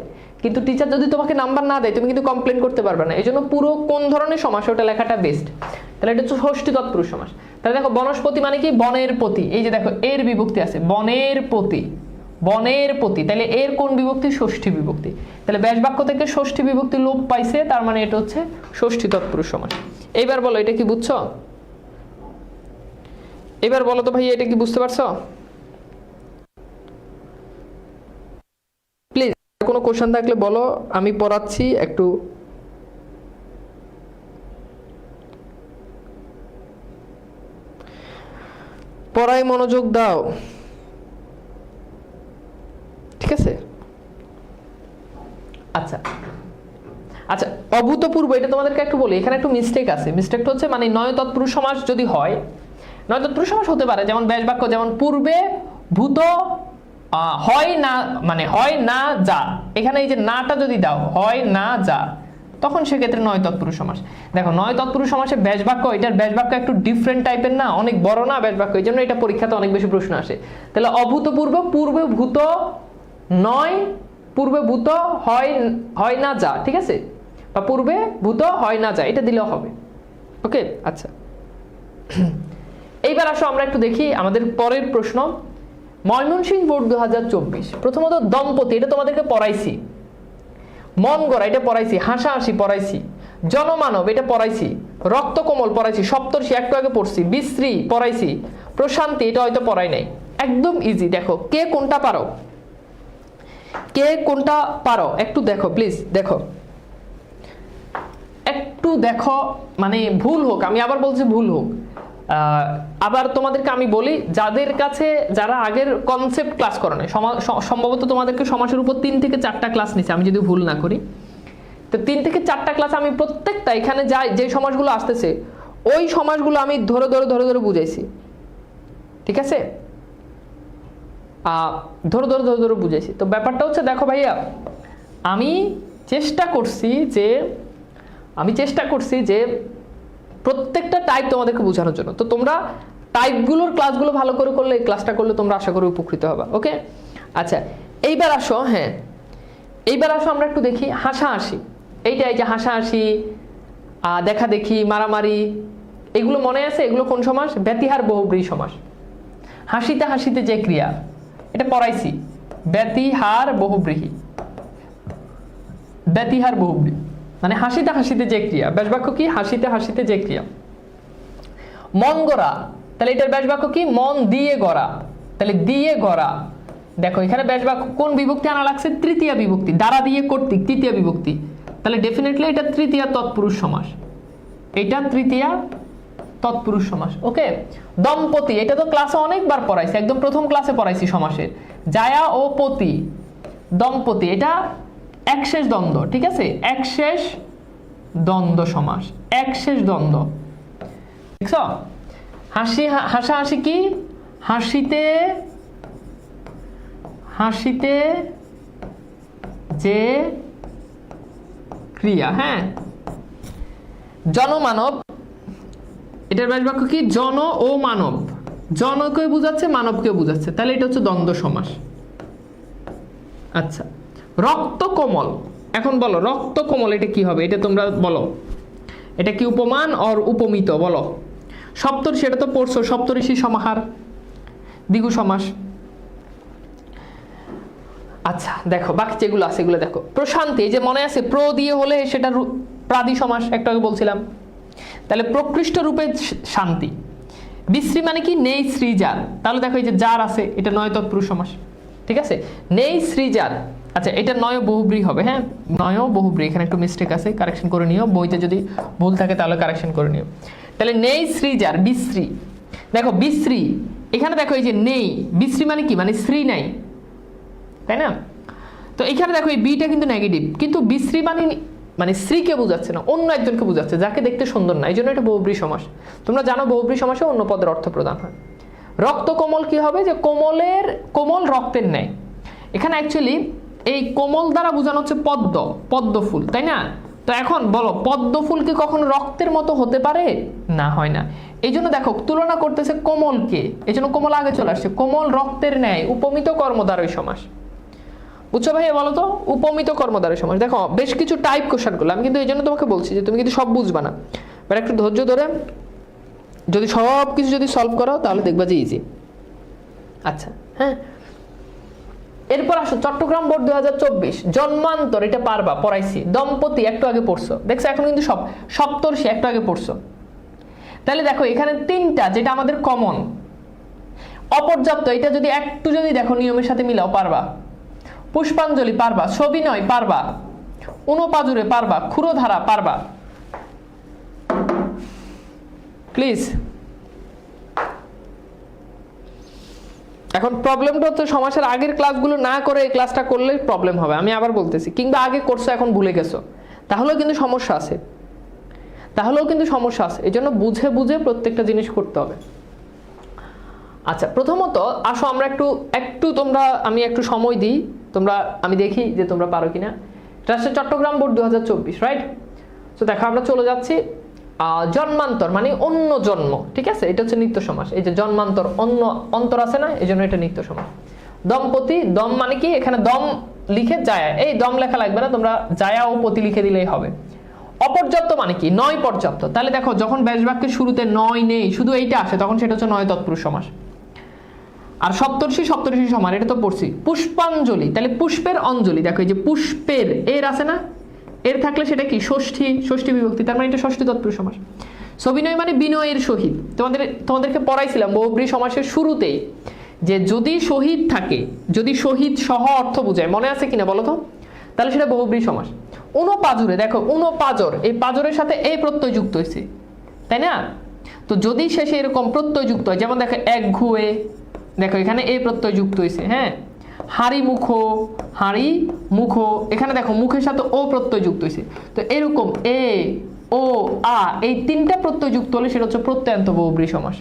Speaker 1: কিন্তু টিচার যদি তোমাকে নাম্বার না দেয় তুমি কিন্তু কমপ্লেন করতে পারবে না। এই জন্য পুরো কোন ধরনের সমাস ওটা লেখাটা বেস্ট। তাহলে এটা হচ্ছে ষষ্ঠী তৎপুরুষ সমাস। তাহলে দেখো বনস্পতি মানে কি বনের প্রতি, এই যে দেখো এর বিভক্তি আছে বনের প্রতি, বনের প্রতি, তাহলে এর কোন বিভক্তি, ষষ্ঠী বিভক্তি। তাহলে ব্যাসবাক্য থেকে ষষ্ঠী বিভক্তি লোপ পাইছে, তার মানে এটা হচ্ছে ষষ্ঠী তৎপুরুষ সমাস। এইবার বলো এটা কি বুঝছো, এবার বলো তো ভাই এটা কি বুঝতে পারছো? প্লিজ কোনো কোশ্চেন থাকলে বলো, আমি পড়াচ্ছি একটু। পড়ায় মনোযোগ দাও, ঠিক আছে। আচ্ছা আচ্ছা, অভূতপূর্ব এটা তোমাদেরকে একটু বলি, এখানে একটু মিস্টেক আছে। মিস্টেকটা হচ্ছে মানে নয় তৎপুরুষ সমাস যদি হয়, নয় তৎপুরুষ সমাস হতে পারে যেমন ব্যাসবাক্য, যেমন পূর্বে ভূত হয় না, মানে হয় না যা, এখানে এই যে নাটা যদি দাও হয় না যা, তখন সেক্ষেত্রে নয় তৎপুরুষ সমাস। দেখো নয় তৎপুরুষ সমাসে ব্যাসবাক্য, এটার ব্যাসবাক্য একটু ডিফারেন্ট টাইপের না, অনেক বড় না ব্যাসবাক্য, এই জন্য এটা পরীক্ষাতে অনেক বেশি প্রশ্ন আসে। তাহলে অভূতপূর্ব পূর্বে ভূত নয়, পূর্বে ভূত হয় না যা, ঠিক আছে, বা পূর্বে ভূত হয় না যা, এটা দিলেও হবে। ওকে, আচ্ছা এইবার আসো আমরা একটু দেখি আমাদের পরের প্রশ্ন। ময়মনসিংহ বোর্ড 2024, প্রথমত দম্পতি এটা তোমাদেরকে পড়াইছি, মন গড়া এটা পড়াইছি, হাসাহাসি পড়াইছি, জনমানব এটা পড়াইছি, রক্তকমল পড়াইছি, সপ্তর্ষি একটু আগে পড়ছি, বিশ্রী পড়াইছি, প্রশান্তি এটা হয়তো পড়াই নাই। একদম ইজি, দেখো কে কোনটা পারো, কে কোনটা পারো একটু দেখো প্লিজ, দেখো একটু দেখো, মানে ভুল হোক, আমি আবার বলছি ভুল হোক, আবার তোমাদেরকে আমি বলি যাদের কাছে যারা আগের কনসেপ্ট ক্লাস করে নাই, সম্ভবত তোমাদেরকে সমাসের উপর 3 থেকে 4টা ক্লাস নিচ্ছে আমি যদি ভুল না করি, তো 3 থেকে 4টা ক্লাস আমি প্রত্যেকটা এখানে যে সমাসগুলো আসতেছে ওই সমাসগুলো আমি ধরে ধরে ধরে ধরে বুঝাইছি, ঠিক আছে, ধরে ধরে ধরে ধরে বুঝাইছি। তো ব্যাপারটা হচ্ছে দেখো ভাইয়া, আমি চেষ্টা করছি যে প্রত্যেকটা টাইপ তোমাদেরকে বোঝানোর জন্য। তো তোমরা টাইপগুলোর ক্লাসগুলো ভালো করে করলে, এই ক্লাসটা করলে তোমরা আশা করি উপকৃত হবে। ওকে, আচ্ছা এইবার আসো, হ্যাঁ এইবার আসো আমরা একটু দেখি হাসাহাসি, এইটা এই যে হাসাহাসি, দেখা দেখি, মারামারি, এগুলো মনে আছে, এগুলো কোন সমাস, ব্যতিহার বহুব্রীহি সমাস। হাসিতে হাসিতে যে ক্রিয়া এটা পড়াইছি, ব্যতিহার বহুব্রীহি, ব্যতিহার বহুব্রীহি মানে হাসিতে হাসিতে যে ক্রিয়া, ব্যাসবাক্য কি হাসিতে হাসিতে যে ক্রিয়া। মন গড়া, তাহলে এটার ব্যাসবাক্য কি মন দিয়ে গড়া, তাহলে দিয়ে গড়া, দেখো এখানে ব্যাসবাক্য কোন বিভক্তি আনা লাগছে, তৃতীয়া বিভক্তি, দ্বারা দিয়ে কর্তৃক তৃতীয়া বিভক্তি, তাহলে ডেফিনেটলি এটা তৃতীয়া তৎপুরুষ সমাস, এটা তৃতীয়া তৎপুরুষ সমাস। ওকে, দম্পতি এটা তো ক্লাসে অনেকবার পড়াইছি, একদম প্রথম ক্লাসে পড়াইছি সমাসের, জায়া ও পতি, দম্পতি এটা একশেষ দ্বন্দ্ব, ঠিক আছে, একশেষ দ্বন্দ্ব সমাস, একশেষ দ্বন্দ্ব, দেখছো। হাসাহাসি কি হাসিতে হাসিতে যে ক্রিয়া, হ্যাঁ, জনমানব, এটার ব্যাস বাক্য কি? জন ও মানব, জনকে বোঝাচ্ছে মানবকে বোঝাচ্ছে, তাহলে এটা হচ্ছে দ্বন্দ্ব সমাস। আচ্ছা, রক্ত কোমল, এখন বলো রক্ত কোমল এটা কি হবে? এটা তোমরা বলো, এটা কি উপমান আর উপমিত? বলো। সপ্তর্ষি, এটা তো পড়ছো, সপ্তর্ষি সমাহার, দ্বিগু সমাস। আচ্ছা দেখো বাকি যেগুলো আছে এগুলো দেখো। প্রশান্তি, এই যে মনে আছে প্র দিয়ে হলে সেটা প্রাদি সমাস, একটু আগে বলছিলাম, তাহলে প্রকৃষ্ট রূপে শান্তি। বিশ্রী মানে কি? নেই শ্রীজার, তাহলে দেখো এই যে যার আছে এটা নয় তৎপুরুষ সমাস, ঠিক আছে, নেই শ্রীজার। আচ্ছা, এটা নয় বহুব্রী হবে, হ্যাঁ, নয় বহুব্রী, এখানে একটু মিস্টেক আছে, কারেকশন করে নিও, বইতে যদি ভুল থাকে তাহলে কারেকশন করে নিও। তাহলে নেই শ্রীজার, বিশ্রী, দেখো বিশ্রী, এখানে দেখো এই যে নেই, বিশ্রী মানে কি? মানে শ্রী নাই, তাই না? তো এখানে দেখো এই বিটা কিন্তু নেগেটিভ, কিন্তু বিশ্রী মানে স্ত্রীকে বোঝাচ্ছে না, অন্য একজনকে বোঝাচ্ছে যাকে দেখতে সুন্দর না, এই জন্য এটা বহুব্রী সমাস। তোমরা জানো বহুব্রী সমাসে অন্য পদের অর্থ প্রদান হয়। রক্ত কোমল কি হবে? যে কোমল রক্তের ন্যায়। এখানে অ্যাকচুয়ালি এই কোমল দ্বারা বোঝানো হচ্ছে পদ্ম ফুল, তাই না? তো এখন বলো পদ্ম ফুল কি কখনো রক্তের মতো হতে পারে? না, হয় না। এই জন্য দেখো তুলনা করতেছে কোমলকে, এই জন্য কোমল আগে চলে আসছে, কোমল রক্তের ন্যায়, উপমিত কর্মদ্বারই সমাস। বুঝছো ভাই? বলো তো, উপমিত কর্মদ্বারই সমাস। দেখো বেশ কিছু টাইপ কোশ্চেন করলাম, আমি কিন্তু এই জন্য তোমাকে বলছি যে তুমি কিন্তু সব বুঝবা না, বাট একটু ধৈর্য ধরে যদি সব কিছু যদি সলভ করো তাহলে দেখবা যে ইজি। আচ্ছা, হ্যাঁ, এরপর আসো চট্টগ্রাম বোর্ড 2024 জন্মান্তর, এটা পারবা, পড়াইছি। দম্পতি একটু আগে পড়ছো, দেখছো, এখন কিন্তু সপ্তর্ষি একটু আগে পড়ছো। তাহলে দেখো এখানে তিনটা যেটা আমাদের কমন। অপর্যাপ্ত, এটা যদি একটু যদি দেখো নিয়মের সাথে মিলাও পারবা। পুষ্পাঞ্জলি পারবা, সবিনয় পারবা, উনপাজুরে পারবা, ক্ষুরধারা পারবা। প্লিজ। এখন প্রবলেমটা হচ্ছে সমাসের আগের ক্লাসগুলো না করে এই ক্লাসটা করলে প্রবলেম হবে, আমি আবার বলতেছি, কিংবা আগে করছো এখন ভুলে গেছো, তাহলেও কিন্তু সমস্যা আছে, এই জন্য বুঝে বুঝে প্রত্যেকটা জিনিস করতে হবে। আচ্ছা, প্রথমত আসো আমরা একটু তোমরা, আমি একটু সময় দিই, আমি দেখি যে তোমরা পারো কিনা। রাষ্ট্রীয় চট্টগ্রাম বোর্ড 2024, রাইট? তো দেখো আমরা চলে যাচ্ছি জন্মান্তর মানে অন্য জন্ম, ঠিক আছে, এটা হচ্ছে নিত্য সমাস। এই যে জন্মান্তর, অন্য অন্তর আছে না, এই জন্য এটা নিত্য সমাস। দম্পতি, দম মানে কি? এখানে দম লিখে জায়া, এই দম লেখা লাগবে না, তোমরা জায়া ও পতি লিখে দিলেই হবে। অপর্যাপ্ত মানে কি? নয় পর্যাপ্ত। তাহলে দেখো যখন ব্যাস বাক্যের শুরুতে নয় নেই, শুধু এইটা আসে, তখন সেটা হচ্ছে নয় তৎপুরুষ সমাস। আর সপ্তর্ষি সমান, এটা তো পড়ছি। পুষ্পাঞ্জলি, তাহলে পুষ্পের অঞ্জলি, দেখো এই যে পুষ্পের এর আছে না, এর থাকলে সেটা কি? ষষ্ঠী বিভক্তি, তার মানে এটা ষষ্ঠী তৎপুরুষ সমাস। সবিনয় মানে বিনয়ের সহিত, তোমাদেরকে পড়াইছিলাম বহুব্রী সমাসের শুরুতেই যে যদি শহীদ থাকে, যদি শহীদ সহ অর্থ বোঝায়, মনে আছে কিনা বলো তো, তাহলে সেটা বহুব্রী সমাস। উনপাজুরে, দেখো উনপাজর, এই পাজরের সাথে এই প্রত্যয় যুক্ত হয়েছে, তাই না? তো যদি শেষে এরকম প্রত্যয় যুক্ত হয়, যেমন দেখো এক ঘুয়ে, দেখো এখানে এই প্রত্যয় যুক্ত হয়েছে, হ্যাঁ। হাড়ি মুখো, এখানে দেখো মুখের সাথে ও প্রত্যয় যুক্ত হয়েছে। তো এরকম এ ও আ এই তিনটা প্রত্যয় যুক্ত হলে সেটা হচ্ছে প্রত্যয়ান্ত বহুব্রী সমাস।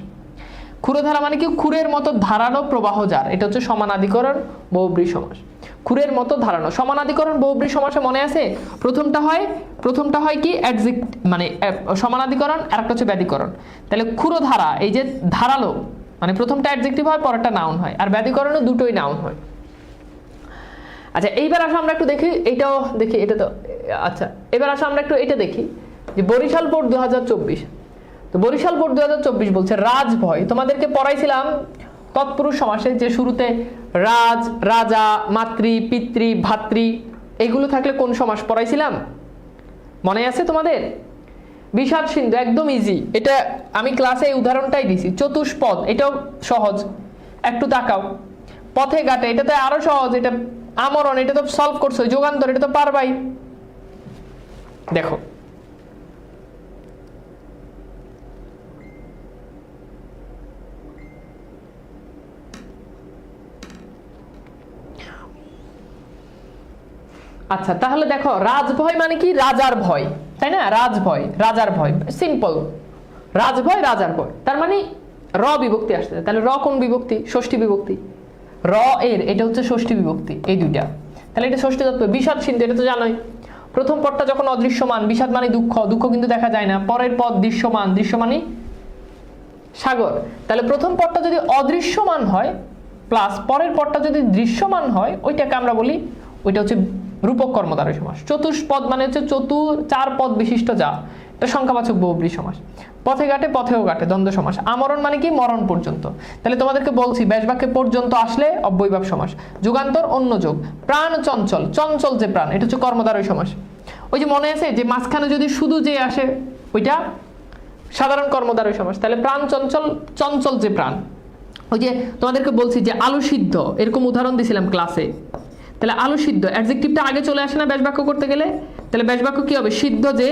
Speaker 1: ক্ষুরধারা মানে কি? ক্ষুরের মতো ধারালো প্রবাহ যার, এটা হচ্ছে সমানাধিকরণ বহুব্রী সমাস। ক্ষুরের মতো ধারানো, সমানাধিকরণ বহুব্রী সমাসে মনে আছে প্রথমটা হয় কি? অ্যাডজেক্ট মানে সমানাধিকরণ, আর একটা হচ্ছে ব্যাধিকরণ। তাহলে ক্ষুরধারা, এই যে ধারালো মানে প্রথমটা অ্যাডজেক্টিভ হয়, পরেরটা নাউন হয়, আর ব্যাধিকরণে দুটোই নাউন হয়। আচ্ছা, এইবার আসো আমরা একটু দেখি, এইটাও দেখি, এটা তো আচ্ছা, এবার আসো আমরা একটু এটা দেখি যে বরিশাল বোর্ড 2024। তো বরিশাল বোর্ড 2024 বলছে রাজভয়, তোমাদেরকে পড়াইছিলাম তৎপুরুষ সমাসে যে শুরুতে রাজ, রাজা, মাতৃ, পিতৃ, ভাতৃ এগুলো থাকলে কোন সমাস পড়াইছিলাম, মনে আছে তোমাদের? বিষাদ সিন্ধু, একদম ইজি, এটা আমি ক্লাসে এই উদাহরণটাই দিছি। চতুষ্পদ, এটাও সহজ, একটু তাকাও। পথে ঘাটে, এটা তো আরো সহজ, এটা আমরণ, এটা তো সলভ করছো। যোগান্তর, এটা তো পারবাই। দেখো আচ্ছা, তাহলে দেখো রাজভয় মানে কি? রাজার ভয়, তাই না? রাজভয়, রাজার ভয়, সিম্পল। রাজভয়, রাজার ভয়, তার মানে র বিভক্তি আসছে। তাহলে র কোন বিভক্তি? ষষ্ঠী বিভক্তি। র এর এটা হচ্ছে ষষ্ঠী বিভক্তি, এই দুইটা। তাহলে এটা ষষ্ঠী তৎপুরুষ। বিষাদ সিন্ধু, এটা তো জানোই, প্রথম পদটা যখন অদৃশ্যমান, বিষাদ মানে দুঃখ, দুঃখ কিন্তু দেখা যায় না। পরের পদ দৃশ্যমান, দৃশ্য মানে সাগর। তাহলে প্রথম পদটা যদি অদৃশ্যমান হয় প্লাস পরের পদটা যদি দৃশ্যমান হয়, ওইটাকে আমরা বলি, ওইটা হচ্ছে রূপক কর্মধারয় সমাস। চতুষ্পদ মানে হচ্ছে চার পদ বিশিষ্ট যা, এটা সংখ্যাবাচক বহুব্রী সমাস। পথে ঘাটে পথেও ঘাটে দ্বন্দ্ব সমাস। আমরণ মানে কি, মরণ পর্যন্ত। তাহলে তোমাদেরকে বলছি ব্যাসবাক্যে পর্যন্ত আসলে অব্যয়ভাব সমাস। যুগান্তর অন্য যোগ। প্রাণ চঞ্চল, চঞ্চল যে প্রাণ, এটা হচ্ছে কর্মধারয় সমাস। ওই যে মনে আছে যে মাঝখানে যদি শুধু যে আসে, ওইটা সাধারণ কর্মধারয় সমাস। তাহলে প্রাণ চঞ্চল, চঞ্চল যে প্রাণ। ওই যে তোমাদেরকে বলছি যে আলু সিদ্ধ, এরকম উদাহরণ দিয়েছিলাম ক্লাসে। তাহলে আলু সিদ্ধ, অ্যাডজেক্টিভটা আগে চলে আসে না ব্যাসবাক্য করতে গেলে? তাহলে ব্যাসবাক্য কি হবে? সিদ্ধ যে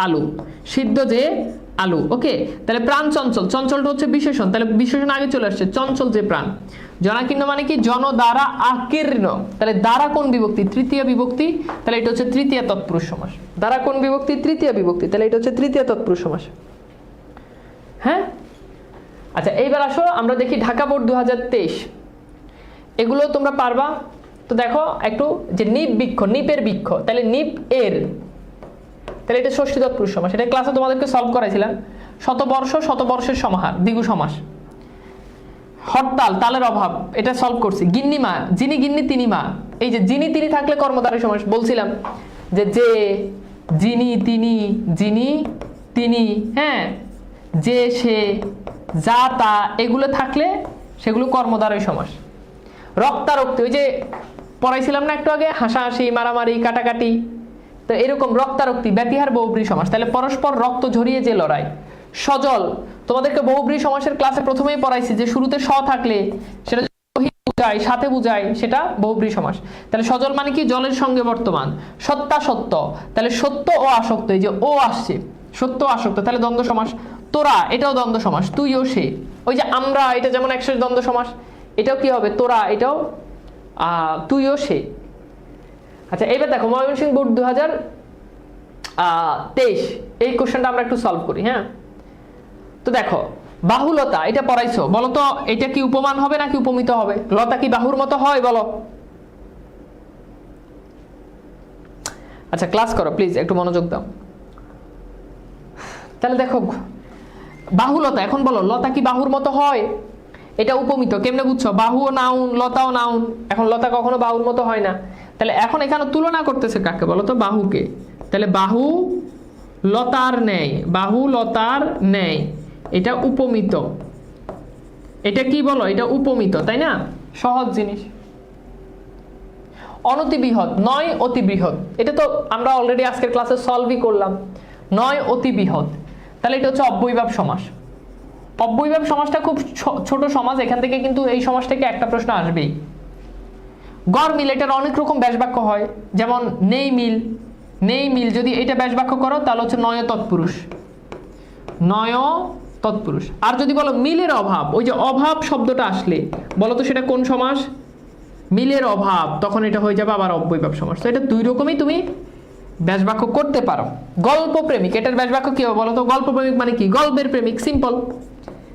Speaker 1: আলু, সিদ্ধ যে আলু। ওকে, তাহলে প্রাণ চঞ্চল, চঞ্চলটা হচ্ছে বিশেষণ, তাহলে বিশেষণ আগে চলে আসছে, চঞ্চল যে প্রাণ। জনাকীর্ণ মানে কি, জন দ্বারা আকীর্ণ। তাহলে দ্বারা কোন বিভক্তি? তৃতীয় বিভক্তি। তাহলে এটা হচ্ছে তৃতীয় তৎপুরুষ সমাস। দ্বারা কোন বিভক্তি? তৃতীয় বিভক্তি। তাহলে এটা হচ্ছে তৃতীয় তৎপুরুষ সমাস। হ্যাঁ, আচ্ছা এইবার আসো আমরা দেখি ঢাকা বোর্ড 2023, এগুলো তোমরা পারবা তো। দেখো একটু যে নিপ বৃক্ষ, নিপের বৃক্ষ, তাহলে নিপ এর, তাহলে এটা ষষ্ঠী তৎপুরুষ সমাস। এটা ক্লাসে তোমাদেরকে সলভ করাইছিলাম। শতবর্ষ, শতবর্ষের সমাহার, দ্বিগু সমাস। হরতাল, তালের অভাব, এটা সলভ করছি। গিন্নিমা, যিনি গিন্নি তিনি মা, এই যে যিনি তিনি থাকলে কর্মধারয় সমাস। বলছিলাম যে যিনি তিনি, যিনি তিনি, হ্যাঁ, যে সে, যা তা, এগুলো থাকলে সেগুলো কর্মধারয় সমাস। রক্তারক্তি, ওই যে পড়াইছিলাম না একটু আগে, হাসাহাসি, মারামারি, কাটাকাটি, তো এরকম রক্তারক্তি, ব্যতিহার বহুব্রী সমাস। তাহলে পরস্পর রক্ত ঝরিয়ে যে লড়াই। সজল, তোমাদেরকে বহুব্রী সমাসের ক্লাসে প্রথমেই পড়াইছি যে শুরুতে স থাকলে সেটা বুঝায়, সাথে বুঝায়, সেটা বহুব্রী সমাস। তাহলে সজল মানে কি, জলের সঙ্গে বর্তমান। সত্যাসত্য, তাহলে সত্য ও আসক্ত, এই যে ও আসছে, সত্য আসক্ত, তাহলে দ্বন্দ্ব সমাস। তোরা, এটাও দ্বন্দ্ব সমাস। তুই ও সে, ওই যে আমরা, এটা যেমন একশেষ দ্বন্দ্ব সমাস, এটাও কি হবে? তোরা, এটাও তুই ও সে। আচ্ছা এবার দেখো ময়মনসিংহ বোর্ড 2023, এই কোশ্চেনটা আমরা একটু সলভ করি। হ্যাঁ, তো দেখো বাহুলতা, এটা পড়াইছো, বলো তো এটা কি উপমান হবে নাকি উপমিত হবে? লতা কি বাহুর মতো হয় বলো? আচ্ছা ক্লাস করো প্লিজ, একটু মনোযোগ দাও। তাহলে দেখো বাহুলতা, এখন বলো লতা কি বাহুর মতো হয়? এটা উপমিত, কেমনে বুঝছো? বাহুও নাউন, লতাও নাউন। এখন লতা কখনো বাহুর মতো হয় না। তাহলে এখন এখানে তুলনা করতেছে কাকে বলো তো? বাহুকে। তাহলে বাহু লতার ন্যায়, বাহু লতার ন্যায়, এটা উপমিত। এটা কি বলো? এটা উপমিত, তাই না? সহজ জিনিস। অনতি বৃহৎ, নয় অতি বৃহৎ, এটা তো আমরা অলরেডি আজকের ক্লাসে সলভই করলাম। নয় অতি বৃহৎ, তাহলে এটা হচ্ছে অব্যয়ভাব সমাস। অব্যয়ভাব সমাসটা খুব ছোট সমাস, এখান থেকে কিন্তু এই সমাস থেকে একটা প্রশ্ন আসবেই। গড় মিল, এটার অনেক রকম ব্যাসবাক্য হয়, যেমন নেই মিল, নেই মিল, যদি এটা ব্যাসবাক্য করো তাহলে হচ্ছে নয় তৎপুরুষ, নয় তৎপুরুষ। আর যদি বলো মিলের অভাব, ওই যে অভাব শব্দটা আসলে বলো তো সেটা কোন সমাস? মিলের অভাব, তখন এটা হয়ে যাবে আবার অব্যয়ভাব সমাস। তো এটা দুই রকমই তুমি ব্যাসবাক্য করতে পারো। গল্প প্রেমিক, এটার ব্যাসবাক্য কি হবে বলো তো? গল্প প্রেমিক মানে কি? গল্পের প্রেমিক, সিম্পল।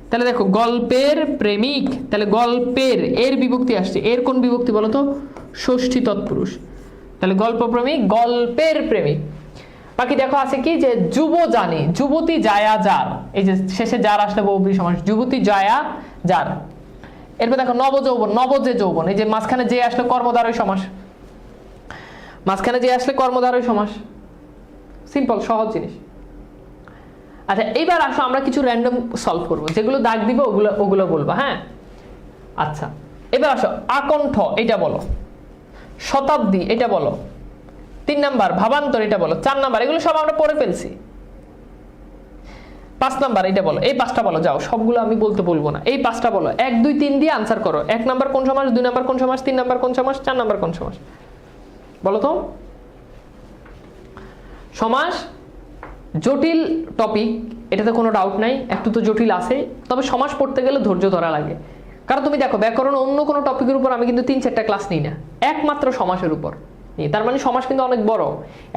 Speaker 1: তাহলে দেখো গল্পের প্রেমিক, তাহলে গল্পের, এর বিভক্তি আসছে, এর কোন বিভক্তি বলো তো? ষষ্ঠী তৎপুরুষ। তাহলে গল্প প্রেমিক, গল্পের প্রেমিক। বাকি দেখো আছে কি যে যুব জানি, যুবতী জায়া যার, এই যে শেষে যার আসলে বহুব্রী সমাস, যুবতী জায়া যার। এরপর দেখো নবযৌবন, নব যে যৌবন, এই যে মাঝখানে যে আসলে কর্মধারয় সমাস, মাঝখানে যে আসলে কর্মধারয় সমাস। সিম্পল, সহজ জিনিস। আচ্ছা এইবার আসো আমরা কিছু র্যান্ডম সলভ করব, যেগুলো দাগ দিব ওগুলো বলবো। হ্যাঁ, আচ্ছা এবার আসো আকণ্ঠ, এটা বলো। শতাব্দী, এটা বলো। 3 নাম্বার ভাবান্তর, এটা বলো। 4 নাম্বার, এগুলো সব আমরা পড়ে ফেলছি। 5 নাম্বার এটা বলো। এই 5টা বলো, যাও, সবগুলো আমি বলবো না, এই 5টা বলো। 1 2 3 দিয়ে আনসার করো। 1 নাম্বার কোন সমাস, 2 নাম্বার কোন সমাস, 3 নাম্বার কোন সমাস, 4 নাম্বার কোন সমাস, বলো তো। সমাস জটিল টপিক, এটাতে কোনো ডাউট নাই, একটু তো জটিল আছে, তবে সমাস পড়তে গেলে ধৈর্য ধরা লাগে। কারণ তুমি দেখো ব্যাকরণ অন্য কোনো টপিকের উপর আমি কিন্তু 3-4টা ক্লাস নিই না, একমাত্র সমাসের উপর নিই। তার মানে সমাস কিন্তু অনেক বড়।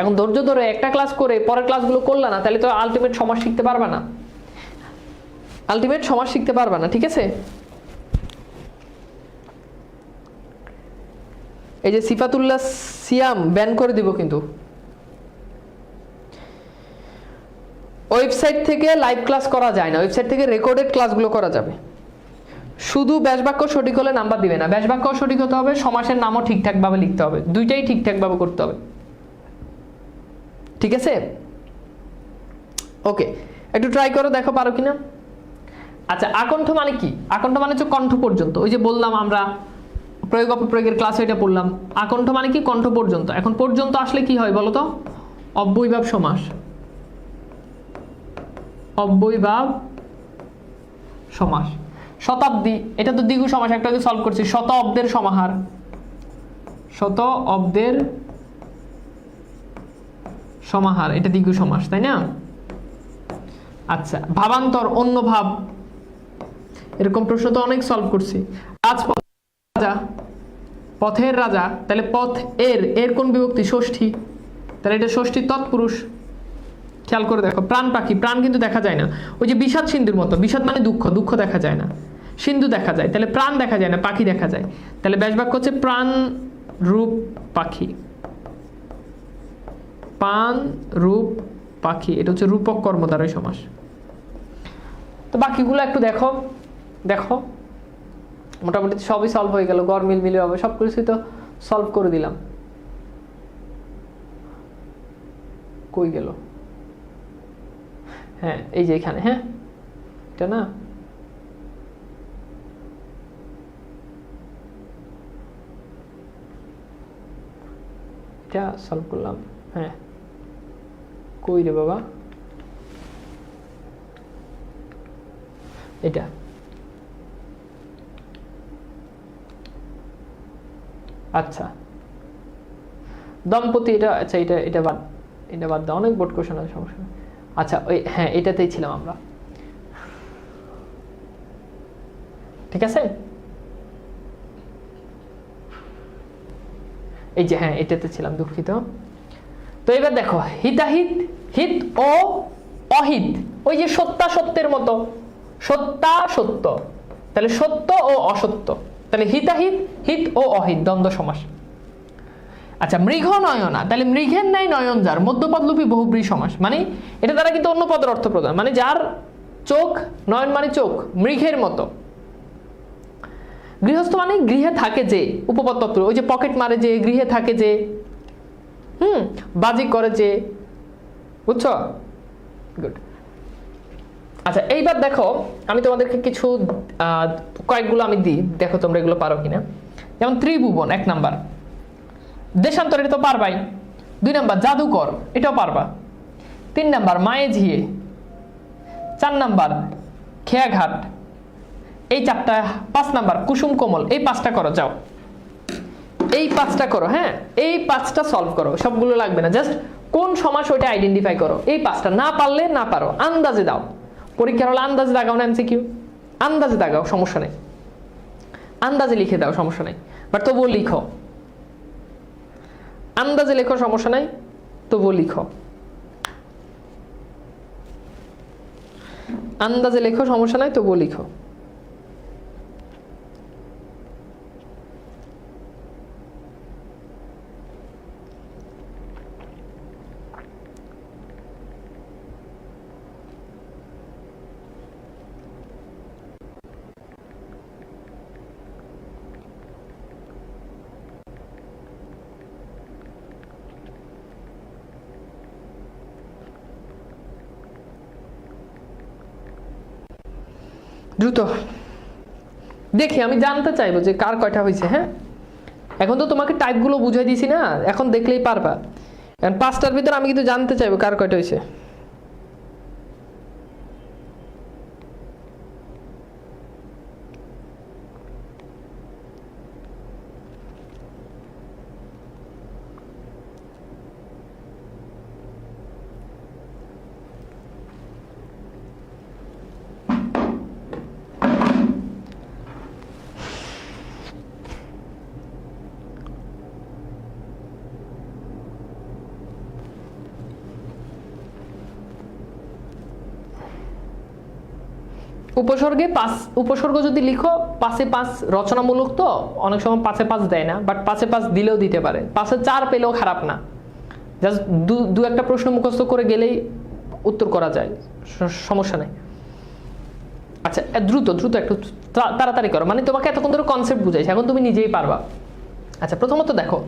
Speaker 1: এখন ধৈর্য ধরে একটা ক্লাস করে পরের ক্লাসগুলো করলে না, তাহলে তো আলটিমেট সমাস শিখতে পারবে না, আলটিমেট সমাস শিখতে পারবে না। ঠিক আছে, এই যে সিফাতুল্লাহ সিয়াম ব্যান করে দিব কিন্তু। ওয়েবসাইট থেকে লাইভ ক্লাস করা যায় না, ওয়েবসাইট থেকে রেকর্ডেড ক্লাসগুলো করা যাবে। শুধু ব্যাসবাক্য সঠিক হলে নাম্বার দিবে না, ব্যাসবাক্য সঠিক হতে হবে, সমাসের নামও ঠিকঠাকভাবে লিখতে হবে, দুইটাই ঠিকঠাকভাবে করতে হবে। ঠিক আছে, ওকে, একটু ট্রাই করো, দেখো পারো কিনা। আচ্ছা, আকণ্ঠ মানে কি? আকণ্ঠ মানে হচ্ছে কণ্ঠ পর্যন্ত। ওই যে বললাম আমরা প্রয়োগ অপপ্রয়োগের ক্লাসে এটা পড়লাম। আকণ্ঠ মানে কি? কণ্ঠ পর্যন্ত। এখন পর্যন্ত আসলে কি হয় বলো তো? অব্যয়ভাব সমাস। অব্যয়ভাব সমাস। শতাব্দী, এটা তো দ্বিগু সমাস, একটা আগে সলভ করছি। শত অব্দের সমাহার, শত অব্দের সমাহার, এটা দ্বিগু সমাস, তাই না? আচ্ছা, ভাবান্তর, অন্য ভাব, এরকম প্রশ্ন তো অনেক সলভ করছি। রাজপথ, রাজা, পথের রাজা, তাহলে পথ এর, এর কোন বিভক্তি? ষষ্ঠী, তাহলে এটা ষষ্ঠী তৎপুরুষ। খেয়াল করে দেখো, প্রাণ পাখি, প্রাণ কিন্তু দেখা যায় না, ওই যে বিষাদ সিন্ধুর মতো, বিষাদ মানে দুঃখ, দুঃখ দেখা যায় না, সিন্ধু দেখা যায়, তাহলে প্রাণ দেখা যায় না, পাখি দেখা যায়। তাহলে ব্যাসবাক্য হচ্ছে প্রাণ রূপ পাখি, প্রাণ রূপ পাখি, এটা হচ্ছে রূপক কর্মদ্বারয় সমাস। তো বাকিগুলো একটু দেখো, দেখো মোটামুটি সবই সলভ হয়ে গেল, গড় মিল মিলে হবে, সব কিছুই তো সলভ করে দিলাম। কই গেল? হ্যাঁ, এই যে এখানে, হ্যাঁ এটা না, এটা সলভ করলাম। হ্যাঁ, কই রে বাবা, এটা আচ্ছা দম্পতি, এটা আচ্ছা, এটা এটা বাদ, এটা বাদ দাও, অনেক বোর্ড কোশ্চেন আছে, সমস্যা নেই। আচ্ছা, ওই হ্যাঁ এটাতেই ছিলাম আমরা, ঠিক আছে। এই যে হ্যাঁ এটাতে ছিলাম, দুঃখিত। তো এবার দেখো, হিতাহিত, হিত ও অহিত, ওই যে সত্তা সত্যের মতো, সত্তা সত্য, তাহলে সত্য ও অসত্য, তাহলে হিতাহিত, হিত ও অহিত দ্বন্দ্ব সমাস। আচ্ছা, মৃগ নয়না, তাহলে মৃগের ন্যায় নয়ন যার, মধ্যপদলোপী বহুব্রী সমাস, মানে এটা দ্বারা কিন্তু অন্য পদের অর্থ প্রদান, মানে যার চোখ, নয়ন মানে চোখ, মৃগের মতো। গৃহস্থ মানে গৃহে থাকে যে, উপপদ তৎপুরুষ, ওই যে পকেট মারে যে, গৃহে থাকে যে, বাজি করে যে, বুঝছো? গুড। আচ্ছা, এইবার দেখো আমি তোমাদেরকে কিছু কয়েকগুলো আমি দিই, দেখো তোমরা এগুলো পারো কিনা। যেমন ত্রিভুবন 1 নাম্বার, দেশান্তর এটা তো পারবাই। 2 নাম্বার জাদুকর, এটাও পারবা। 3 নাম্বার মায়ে ঝিয়ে। 4 নাম্বার খেয়াঘাট, এই 4টা। 5 নাম্বার কুসুম কোমল, এই 5টা করো, যাও এই 5টা করো। হ্যাঁ, এই 5টা সলভ করো, সবগুলো লাগবে না, জাস্ট কোন সমাস ওইটা আইডেন্টিফাই করো। এই 5টা না পারলে না পারো, আন্দাজে দাও। পরীক্ষার হলে আন্দাজে দাগাও না এমসিকিউ, আন্দাজে দাগাও, সমস্যা নেই, আন্দাজে লিখে দাও, সমস্যা নেই, বাট তবুও লিখো, আন্দাজে লেখো, সমস্যা নাই, তবুও লিখো, আন্দাজে লেখো, সমস্যা নাই, তবুও লিখো। দ্রুত দেখি, আমি জানতে চাইবো যে কার কয়টা হয়েছে। হ্যাঁ, এখন তো তোমাকে টাইপগুলো বুঝাই দিছি না, এখন দেখলেই পারবা। কারণ 5টার ভিতরে আমি কিন্তু জানতে চাইবো কার কয়টা হয়েছে। উপসর্গে 5 উপসর্গ যদি লিখো 5-এ 5 রচনামূলক, তো অনেক সময় 5-এ 5 দেয় না, বাট 5-এ 5 দিলেও দিতে পারে, 5-এ 4 পেলেও খারাপ না। জাস্ট দু একটা প্রশ্ন মুখস্থ করে গেলেই উত্তর করা যায়, সমস্যা নেই। আচ্ছা দ্রুত একটু তাড়াতাড়ি করো, মানে তোমাকে এতক্ষণ ধরে কনসেপ্ট বুঝাইছি, এখন তুমি নিজেই পারবা। আচ্ছা প্রথমত দেখো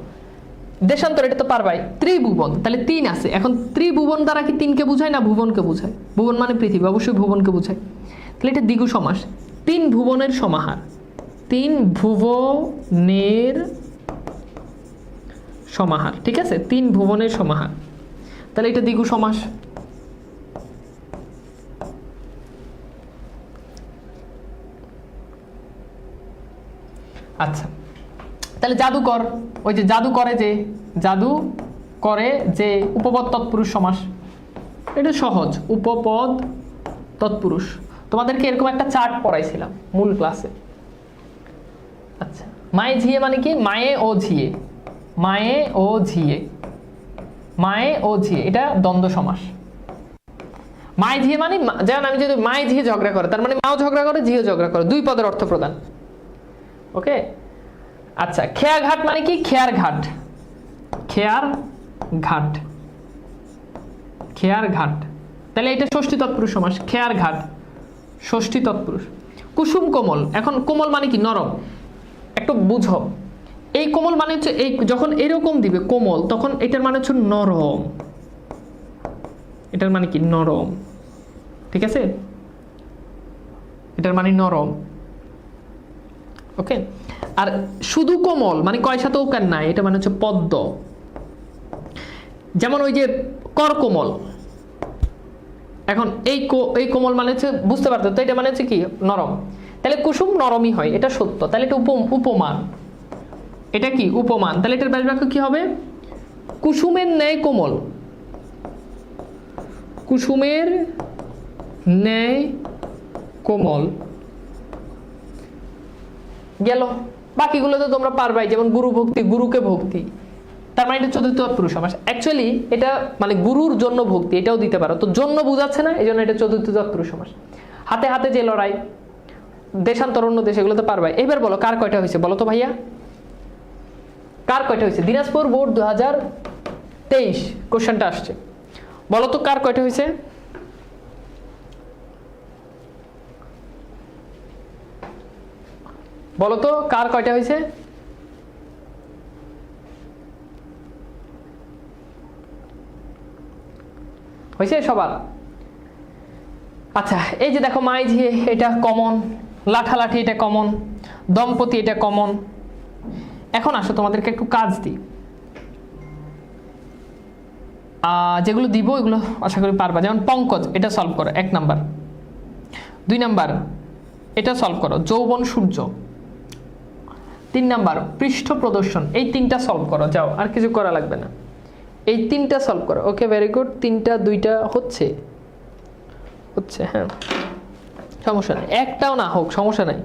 Speaker 1: দেশান্তর, এটা তো পারবাই। ত্রিভুবন, তাহলে 3 আছে। এখন ত্রিভুবন দ্বারা কি 3কে বোঝায় না ভুবনকে বোঝায়? ভুবন মানে পৃথিবী, অবশ্যই ভুবনকে বোঝায়। তাহলে এটা দ্বিগু সমাস, 3 ভুবনের সমাহার, 3 ভুবনের সমাহার, ঠিক আছে, 3 ভুবনের সমাহার, তাহলে এটা দ্বিগু সমাস। আচ্ছা তাহলে জাদুকর, ওই যে জাদু করে যে উপপদ তৎপুরুষ সমাস, এটা সহজ, উপপদ তৎপুরুষ। তোমাদেরকে এরকম একটা চার্ট পড়াইছিলাম মূল ক্লাসে। আচ্ছা মায়ে ঝিয়ে মানে কি? মায়ে ও ঝিয়ে, মায়ে ও ঝিয়ে, মায়ে ও ঝিয়ে, এটা দ্বন্দ্ব সমাস। মায়ে ঝিয়ে মানে, যেমন আমি যদি মায়ে ঝিয়ে ঝগড়া করে, তার মানে মাও ঝগড়া করে ঝিও ঝগড়া করে, 2 পদের অর্থ প্রদান। ওকে আচ্ছা খেয়া ঘাট মানে কি? খেয়ার ঘাট, খেয়ার ঘাট, খেয়ার ঘাট, তাহলে এটা ষষ্ঠী তৎপুরুষ সমাস, খেয়ার ঘাট ষষ্ঠী তৎপুরুষ। কুসুম কোমল, এখন কোমল মানে কি? নরম। একটু বুঝো, এই কোমল মানে হচ্ছে এই যখন এরকম দিবে কোমল, তখন এটার মানে হচ্ছে নরম, এটার মানে কি? নরম, ঠিক আছে, এটার মানে নরম। ওকে আর শুধু কোমল মানে কয় সাথে ওকার নাই, এটা মানে হচ্ছে পদ্ম। যেমন ওই যে কর কোমল, এখন এই কোমল মানে হচ্ছে বুঝতে পারতো তো, এটা মানে হচ্ছে কি? নরম। তাহলে কুসুম নরমই হয়, এটা সত্য। তাহলে এটা উপমান, এটা কি? উপমান। তাহলে এটার ব্যাস বাক্য কি হবে? কুসুমের ন্যায় কোমল, কুসুমের ন্যায় কোমল। গেল, বাকিগুলো তো তোমরা পারবাই, যেমন গুরু ভক্তি, গুরুকে ভক্তি, তার মানে এটা চতুর্থ তৎপুরুষ সমাস। অ্যাকচুয়ালি এটা মানে গুরুর জন্য ভক্তি, এটাও দিতে পারো, তো জন্য বুঝাচ্ছে না, এই জন্য এটা চতুর্থ তৎপুরুষ সমাস। হাতে হাতে যে লড়াই, দেশান্তর অন্য দেশ, এগুলো তো পারবাই। এবার বলো কার কয়টা হয়েছে? বলো তো ভাইয়া, কার কয়টা হয়েছে? দিনাজপুর বোর্ড 2023 কোশ্চেনটা আসছে, বলো তো কার কয়টা হয়েছে? বলো তো কার কয়টা হয়েছে? হয়েছে সবার? আচ্ছা এই যে দেখো মাই ঝিয়ে, এটা কমন, লাঠালাঠি এটা কমন, দম্পতি এটা কমন। এখন আসো তোমাদেরকে একটু কাজ দিই, যেগুলো দিব এগুলো আশা করি পারবা। যেমন পঙ্কজ, এটা সলভ করো 1 নাম্বার। 2 নাম্বার এটা সলভ করো, যৌবন সূর্য। 3 নাম্বার পৃষ্ঠ প্রদর্শন, এই 3টা সলভ করো, যাও আর কিছু করা লাগবে না, এই 3টা সলভ করো। ওকে ভেরি গুড, 3টা 2টা হচ্ছে, হ্যাঁ সমস্যা নেই, একটাও না হোক সমস্যা নাই,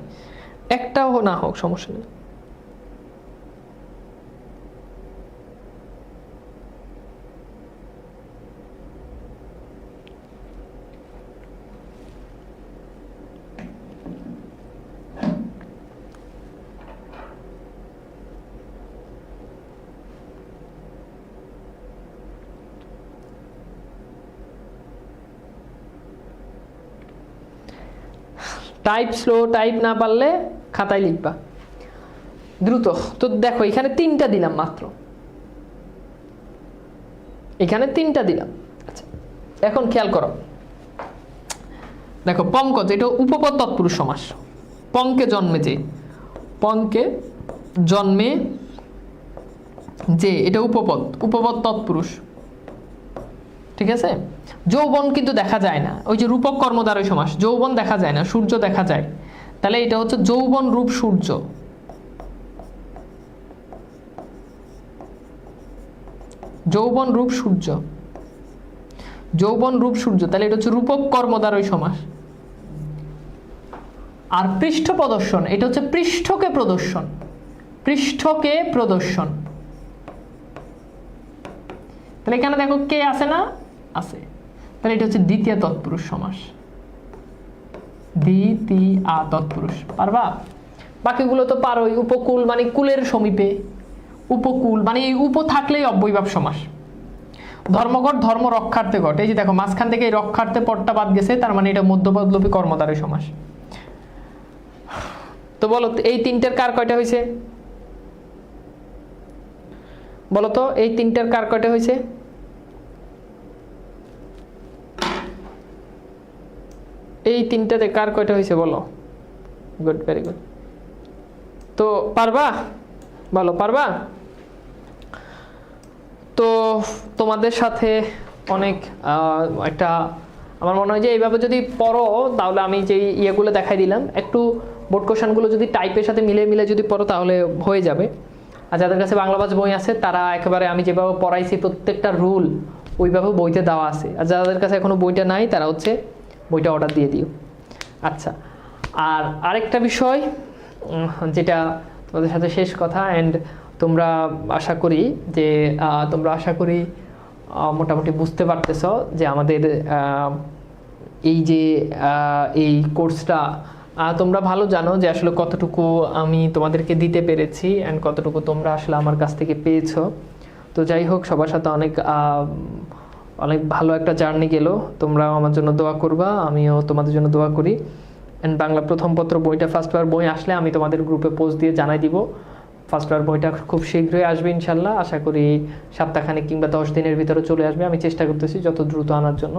Speaker 1: একটাও না হোক সমস্যা নেই। টাইপ স্লো, টাইপ না পারলে খাতায় লিখবা দ্রুত। তো দেখো এখানে 3টা দিলাম মাত্র, এখানে 3টা দিলাম। আচ্ছা এখন খেয়াল করো, দেখো পঙ্কজ, এটা উপপদ তৎপুরুষ সমাস। পঙ্কে জন্মে যে, পঙ্কে জন্মে যে, এটা উপপদ, উপপদ তৎপুরুষ, ঠিক আছে। যৌবন কিন্তু দেখা যায় না, ওই যে রূপক কর্মদ্বারয় সমাস, যৌবন দেখা যায় না, সূর্য দেখা যায়, তাহলে এটা হচ্ছে যৌবন রূপ সূর্য। যৌবন রূপ সূর্য, যৌবন রূপ সূর্য, তাহলে এটা হচ্ছে রূপক কর্মদ্বারয় সমাস। আর পৃষ্ঠ প্রদর্শন, এটা হচ্ছে পৃষ্ঠকে প্রদর্শন, পৃষ্ঠকে প্রদর্শন। তাহলে এখানে দেখো কে আছে না? আছে, তাহলে এটা হচ্ছে দ্বিতীয় তৎপুরুষ সমাস, দ্বিতীয়া তৎপুরুষ পারবা? বাকিগুলো তো পারোই। উপকূল মানে কুলের সমীপে, উপকূল মানে এই উপ থাকলেই অব্যয়ভাব সমাস। ধর্মঘট ধর্ম রক্ষার্থে ঘট, এই যে দেখো মাঝখান থেকে এই রক্ষার্থে পদটা বাদ গেছে, তার মানে এটা মধ্যপদলোপী কর্মধারী সমাস। তো বলো এই তিনটার কার কয়টা হয়েছে? বলো তো এই তিনটার কার কয়টা হয়েছে? এই তিনটাতে কার কয়টা হয়েছে বলো? Good, very good. তো পারবা? বলো পারবা? তো তোমাদের সাথে অনেক একটা আমার মনে হয় যে এইভাবে যদি পড়ো তাহলে আমি যে ইয়েগুলো দেখাই দিলাম একটু বোর্ড কোশ্চেনগুলো যদি টাইপের সাথে মিলে মিলে যদি পড়ো তাহলে হয়ে যাবে। আর যাদের কাছে বাংলাভাষ বই আছে তারা একেবারে আমি যেভাবে পড়াইছি প্রত্যেকটা রুল ওইভাবে বইতে দেওয়া আছে। আর যাদের কাছে এখনো বইটা নাই তারা হচ্ছে বইটা অর্ডার দিয়ে দিও। আচ্ছা, আর আরেকটা বিষয় যেটা তোমাদের সাথে শেষ কথা, অ্যান্ড তোমরা আশা করি যে মোটামুটি বুঝতে পারতেছ যে আমাদের এই যে এই কোর্সটা তোমরা ভালো জানো যে আসলে কতটুকু আমি তোমাদেরকে দিতে পেরেছি অ্যান্ড কতটুকু তোমরা আসলে আমার কাছ থেকে পেয়েছো। তো যাই হোক, সবার সাথে অনেক ভালো একটা জার্নি গেল। তোমরাও আমার জন্য দোয়া করবা, আমিও তোমাদের জন্য দোয়া করি। অ্যান্ড বাংলা প্রথম পত্র বইটা ফার্স্ট পেপার বই আসলে আমি তোমাদের গ্রুপে পোস্ট দিয়ে জানাই দিব। ফার্স্ট পেপার বইটা খুব শীঘ্রই আসবে ইনশাল্লাহ, আশা করি সপ্তাহখানেক কিংবা 10 দিনের ভিতরে চলে আসবে। আমি চেষ্টা করতেছি যত দ্রুত আনার জন্য,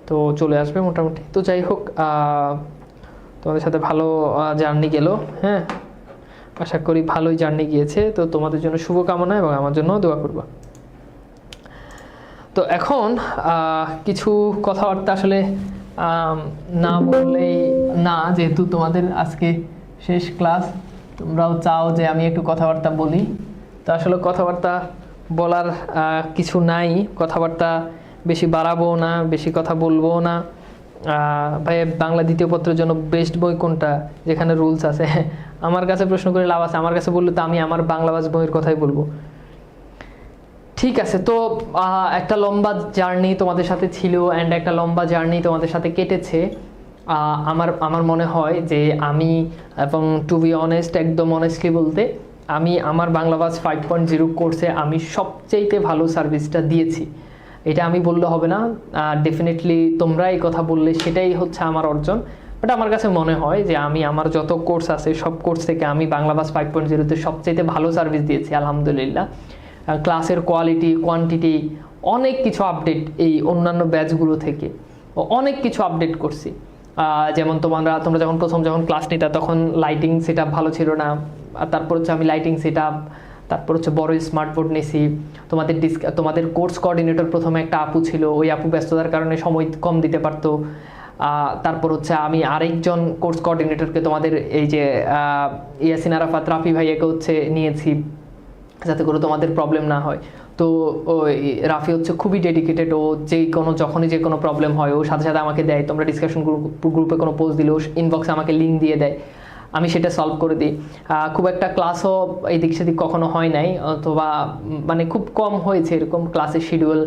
Speaker 1: তো চলে আসবে মোটামুটি। তো যাই হোক, তোমাদের সাথে ভালো জার্নি গেল। হ্যাঁ, আশা করি ভালোই জার্নি গিয়েছে। তো তোমাদের জন্য শুভকামনা এবং আমার জন্য দোয়া করবা। তো এখন কিছু কথাবার্তা আসলে না বললেই না, যেহেতু তোমাদের আজকে শেষ ক্লাস, তোমরাও চাও যে আমি একটু কথাবার্তা বলি। তো আসলে কথাবার্তা বলার কিছু নাই, কথাবার্তা বেশি বাড়াবো না, বেশি কথা বলবো না। ভাই বাংলা দ্বিতীয় পত্রের জন্য বেস্ট বই কোনটা, যেখানে রুলস আছে? আমার কাছে প্রশ্ন করে লাভ আছে? আমার কাছে বললে তো আমি আমার বাংলাভাষ বইয়ের কথাই বলবো। ঠিক আছে, তো একটা লম্বা জার্নি তোমাদের সাথে ছিল অ্যান্ড একটা লম্বা জার্নি তোমাদের সাথে কেটেছে। আমার মনে হয় যে আমি, এবং টু বি অনেস্ট, একদম অনেস্টলি বলতে, আমি আমার বাংলাভাষ 5.0 কোর্সে আমি সবচেয়ে ভালো সার্ভিসটা দিয়েছি। এটা আমি বললে হবে না, ডেফিনেটলি তোমরা এই কথা বললে সেটাই হচ্ছে আমার অর্জন। বাট আমার কাছে মনে হয় যে আমি আমার যত কোর্স আছে সব কোর্স থেকে আমি বাংলাভাষ 5.0-তে সবচেয়ে ভালো সার্ভিস দিয়েছি আলহামদুলিল্লাহ। ক্লাসের কোয়ালিটি, কোয়ান্টিটি, অনেক কিছু আপডেট এই অন্যান্য ব্যাচগুলো থেকে অনেক কিছু আপডেট করছি। যেমন তোমরা যখন যখন ক্লাস নিতা তখন লাইটিং সেট ভালো ছিল না, আর তারপর হচ্ছে আমি লাইটিং সেট তারপর হচ্ছে বড় স্মার্ট বোর্ড নিয়েছি। তোমাদের কোর্স কোঅর্ডিনেটর প্রথমে একটা আপু ছিল, ওই আপু ব্যস্ততার কারণে সময় কম দিতে পারতো। তারপর হচ্ছে আমি আরেকজন কোর্স কোঅর্ডিনেটরকে, তোমাদের এই যে ইয়াসিন আরাফাত রাফি ভাইয়াকে হচ্ছে নিয়েছি, যাতে করে তোমাদের প্রবলেম না হয়। তো রাফি হচ্ছে খুবই ডেডিকেটেড, ও যখনই যে কোনো প্রবলেম হয় ও সাথে সাথে আমাকে দেয়। তোমরা ডিসকাশন গ্রুপে কোনো পোস্ট দিলে ও ইনবক্সে আমাকে লিঙ্ক দিয়ে দেয়, আমি সেটা সলভ করে দিই। খুব একটা ক্লাসও এই দিক সেদিক কখনো হয় নাই, অথবা মানে খুব কম হয়েছে এরকম ক্লাসের শিডিউল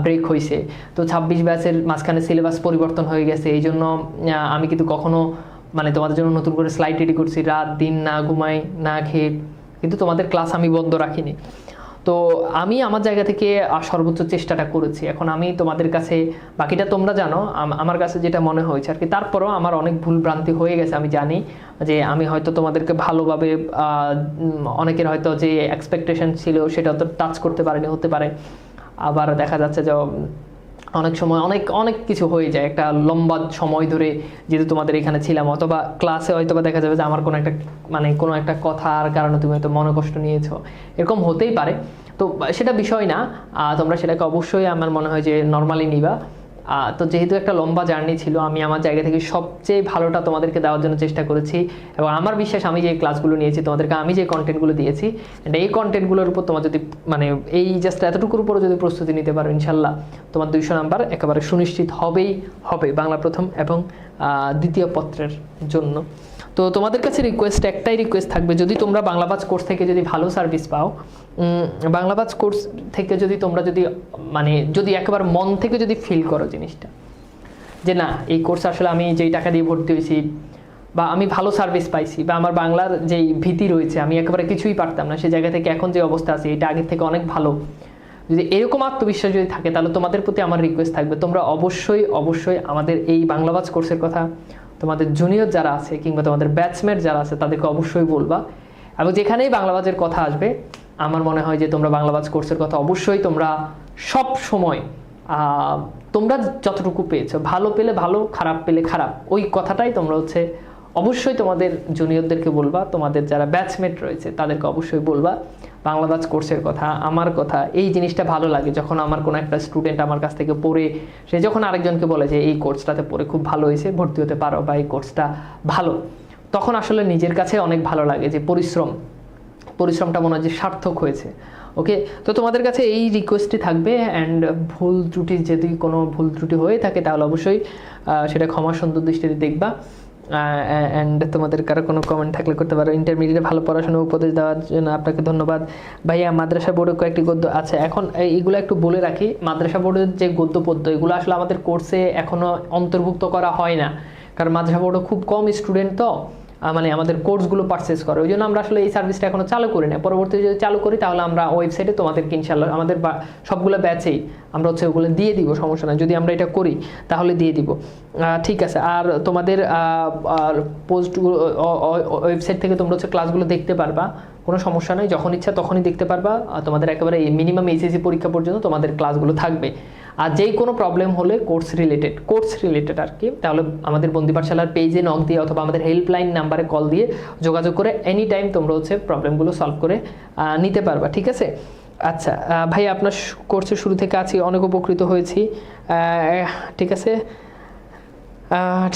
Speaker 1: ব্রেক হয়েছে। তো 26 ব্যাচের মাঝখানে সিলেবাস পরিবর্তন হয়ে গেছে, এই জন্য আমি কিন্তু কখনো মানে তোমাদের জন্য নতুন করে স্লাইড রেডি করছি, রাত দিন না ঘুমাই না খেয়ে, কিন্তু তোমাদের ক্লাস আমি বন্ধ রাখিনি। তো আমি আমার জায়গা থেকে সর্বোচ্চ চেষ্টাটা করেছি। এখন আমি তোমাদের কাছে, বাকিটা তোমরা জানো, আমার কাছে যেটা মনে হয়েছে আর কি। তারপরও আমার অনেক ভুল ভ্রান্তি হয়ে গেছে, আমি জানি যে আমি হয়তো তোমাদেরকে ভালোভাবে, অনেকের হয়তো যে এক্সপেকটেশন ছিল সেটা তো টাচ করতে পারেনি, হতে পারে। আবার দেখা যাচ্ছে যে অনেক সময় অনেক কিছু হয়ে যায় একটা লম্বা সময় ধরে, যেহেতু তোমাদের এখানে ছিলাম, অথবা ক্লাসে হয়তো বা দেখা যাবে যে আমার কোনো একটা কথার কারণে তুমি হয়তো মনে কষ্ট নিয়েছো, এরকম হতেই পারে। তো সেটা বিষয় না, তোমরা সেটাকে অবশ্যই আমার মনে হয় যে নর্মালি নিবা। তো যেহেতু একটা লম্বা জার্নি ছিল, আমি আমার জায়গা থেকে সবচেয়ে ভালোটা তোমাদেরকে দেওয়ার জন্য চেষ্টা করেছি, এবং আমার বিশ্বাস আমি যে ক্লাসগুলো নিয়েছি তোমাদেরকে, আমি যে কন্টেন্টগুলো দিয়েছি, এই কন্টেন্টগুলোর উপর তোমার যদি মানে এই জাস্ট এতটুকুর উপরও যদি প্রস্তুতি নিতে পারো, ইনশাল্লাহ তোমার 200 নাম্বার একেবারে সুনিশ্চিত হবে বাংলা প্রথম এবং দ্বিতীয় পত্রের জন্য। তো তোমাদের কাছে একটাই রিকোয়েস্ট থাকবে, যদি তোমরা বাংলাভাষ কোর্স থেকে যদি ভালো সার্ভিস পাও, বাংলাভাষ কোর্স থেকে যদি তোমরা যদি একেবারে মন থেকে যদি ফিল করো জিনিসটা, যে না এই কোর্স আসলে আমি যেই টাকা দিয়ে ভর্তি হয়েছি বা আমি ভালো সার্ভিস পাইছি বা আমার বাংলার যেই ভীতি রয়েছে আমি একেবারে কিছুই পারতাম না, সেই জায়গা থেকে এখন যে অবস্থা আছে এটা আগের থেকে অনেক ভালো, যদি এরকম আত্মবিশ্বাস যদি থাকে তাহলে তোমাদের প্রতি আমার রিকোয়েস্ট থাকবে তোমরা অবশ্যই অবশ্যই আমাদের এই বাংলাবাজ কোর্সের কথা তোমাদের জুনিয়র যারা আছে কিংবা তোমাদের ব্যাচমেট যারা আছে তাদেরকে অবশ্যই বলবা। এবং যেখানেই বাংলাবাজের কথা আসবে আমার মনে হয় যে তোমরা বাংলাবাজ কোর্সের কথা অবশ্যই তোমরা সব সময় তোমরা যতটুকু পেয়েছো, ভালো পেলে ভালো, খারাপ পেলে খারাপ, ওই কথাটাই তোমরা হচ্ছে অবশ্যই তোমাদের জুনিয়রদেরকে বলবা, তোমাদের যারা ব্যাচমেট রয়েছে তাদেরকে অবশ্যই বলবা বাংলাবাজ কোর্সের কথা, আমার কথা। এই জিনিসটা ভালো লাগে যখন আমার কোনো একটা স্টুডেন্ট আমার কাছ থেকে পড়ে সে যখন আরেকজনকে বলে যে এই কোর্সটাতে পড়ে খুব ভালো হয়েছে, ভর্তি হতে পারো বা এই কোর্সটা ভালো, তখন আসলে নিজের কাছে অনেক ভালো লাগে যে পরিশ্রমটা মনে হয় যে সার্থক হয়েছে। ওকে, তো তোমাদের কাছে এই রিকোয়েস্টই থাকবে। অ্যান্ড ভুল ত্রুটি, যদি কোনো ভুল ত্রুটি হয়ে থাকে তাহলে অবশ্যই সেটা ক্ষমা সুন্দর দৃষ্টিতে দেখবা। অ্যান্ড তোমাদের কারো কোনো কমেন্ট থাকলে করতে পারো। ইন্টারমিডিয়েটে ভালো পড়াশোনা উপদেশ দেওয়ার জন্য আপনাকে ধন্যবাদ ভাইয়া। মাদ্রাসা বোর্ডে কয়েকটি গদ্য আছে, এখন এইগুলো একটু বলে রাখি, মাদ্রাসা বোর্ডের যে গদ্য পদ্য এগুলো আসলে আমাদের কোর্সে এখনও অন্তর্ভুক্ত করা হয় না, কারণ মাদ্রাসা বোর্ডে খুব কম স্টুডেন্ট তো মানে আমাদের কোর্সগুলো পারচেস করে, ওই জন্য আমরা আসলে এই সার্ভিসটা এখনো চালু করি না। পরবর্তীতে যদি চালু করি তাহলে আমরা ওয়েবসাইটে তোমাদেরকে ইনশাল্লাহ আমাদের সবগুলো ব্যাচেই আমরা হচ্ছে ওগুলো দিয়ে দিব, সমস্যা নাই, যদি আমরা এটা করি তাহলে দিয়ে দিব। ঠিক আছে, আর তোমাদের পোস্ট ওয়েবসাইট থেকে তোমরা হচ্ছে ক্লাসগুলো দেখতে পারবা, কোনো সমস্যা নেই, যখন ইচ্ছা তখনই দেখতে পারবা। তোমাদের একেবারে মিনিমাম এইচএসসি পরীক্ষা পর্যন্ত তোমাদের ক্লাসগুলো থাকবে। আর যেই কোনো প্রবলেম হলে কোর্স রিলেটেড আর কি, তাহলে আমাদের বন্দি পাঠশালার পেজে নক দিয়ে অথবা আমাদের হেল্পলাইন নাম্বারে কল দিয়ে যোগাযোগ করে এনি টাইম তোমরা হচ্ছে প্রবলেমগুলো সলভ করে নিতে পারবা। ঠিক আছে, আচ্ছা ভাই আপনার কোর্সের শুরু থেকে আছি, অনেক উপকৃত হয়েছি। ঠিক আছে,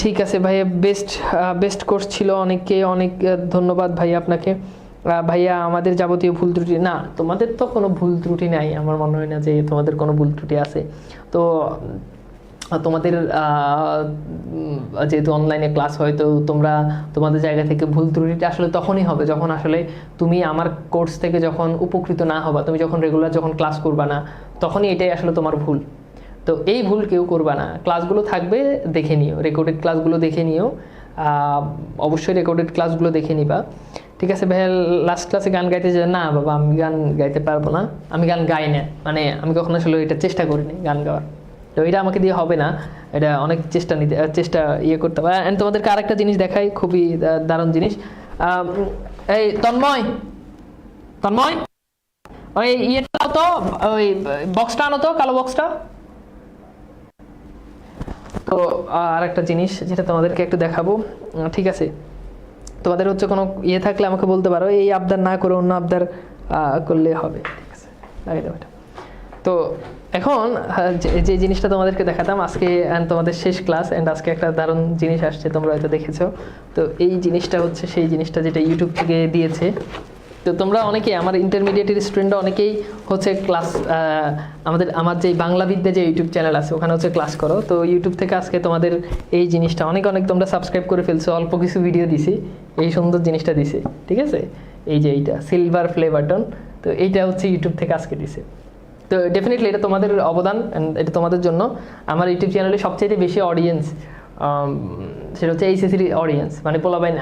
Speaker 1: ঠিক আছে ভাইয়া, বেস্ট কোর্স ছিল, অনেক ধন্যবাদ ভাইয়া আপনাকে। ভাইয়া আমাদের যাবতীয় ভুল ত্রুটি, না তোমাদের তো কোনো ভুল ত্রুটি নাই, আমার মনে হয় না যে তোমাদের কোনো ভুল ত্রুটি আছে। তো তোমাদের যেহেতু অনলাইনে ক্লাস হয়, তো তোমরা তোমাদের জায়গা থেকে ভুল ত্রুটিটা আসলে তখনই হবে যখন আসলে তুমি আমার কোর্স থেকে যখন উপকৃত না হবা, তুমি যখন রেগুলার যখন ক্লাস করবা না, তখনই এটাই আসলে তোমার ভুল। তো এই ভুল কেউ করবা না, ক্লাসগুলো থাকবে দেখে নিও, রেকর্ডেড ক্লাসগুলো দেখে নিও, অবশ্যই রেকর্ডেড ক্লাসগুলো দেখে নিবা। ঠিক আছে ভাইয়া, লাস্ট ক্লাসে গান গাইতে যে না বাবা আমি গান গাইতে পারবো না, আমি গান গাই না, মানে আমি কখনো আসলে এটা চেষ্টা করিনি গান গাওয়ার, তো এটা আমাকে দিয়ে হবে না, এটা অনেক চেষ্টা করতে হবে। অ্যান্ড তোমাদেরকে আরেকটা জিনিস দেখাই, খুবই দারুণ জিনিস। এই তন্ময় ওই ইয়েটা তো, ওই বক্সটা আনো তো, কালো বক্সটা। তো আরেকটা জিনিস যেটা তোমাদেরকে একটু দেখাবো, ঠিক আছে, তোমাদের হচ্ছে কোনো থাকলে আমাকে বলতে পারো, এই আবদার না করে অন্য আবদার করলে হবে। ঠিক আছে, লাগিয়ে দাও এটা। তো এখন যে জিনিসটা তোমাদেরকে দেখাতাম আজকে, তোমাদের শেষ ক্লাস, অ্যান্ড আজকে একটা দারুণ জিনিস আসছে, তোমরা হয়তো দেখেছো। তো এই জিনিসটা হচ্ছে সেই জিনিসটা যেটা ইউটিউব থেকে দিয়েছে। তো তোমরা অনেকেই, আমার ইন্টারমিডিয়েটের স্টুডেন্টরা অনেকেই হচ্ছে ক্লাস, আমার যে বাংলা বিদ্যা যে ইউটিউব চ্যানেল আছে ওখানে হচ্ছে ক্লাস করো। তো ইউটিউব থেকে আজকে তোমাদের এই জিনিসটা অনেক তোমরা সাবস্ক্রাইব করে ফেলছো, অল্প কিছু ভিডিও দিছি, এই সুন্দর জিনিসটা দিছে। ঠিক আছে, এই যে এইটা সিলভার প্লে বাটন, তো এইটা হচ্ছে ইউটিউব থেকে আজকে দিছে। তো ডেফিনেটলি এটা তোমাদের অবদান, অ্যান্ড এটা তোমাদের জন্য। আমার ইউটিউব চ্যানেলে সবচেয়ে বেশি অডিয়েন্স সেটা হচ্ছে এইচএসসির অডিয়েন্স, মানে পোলাবাইন।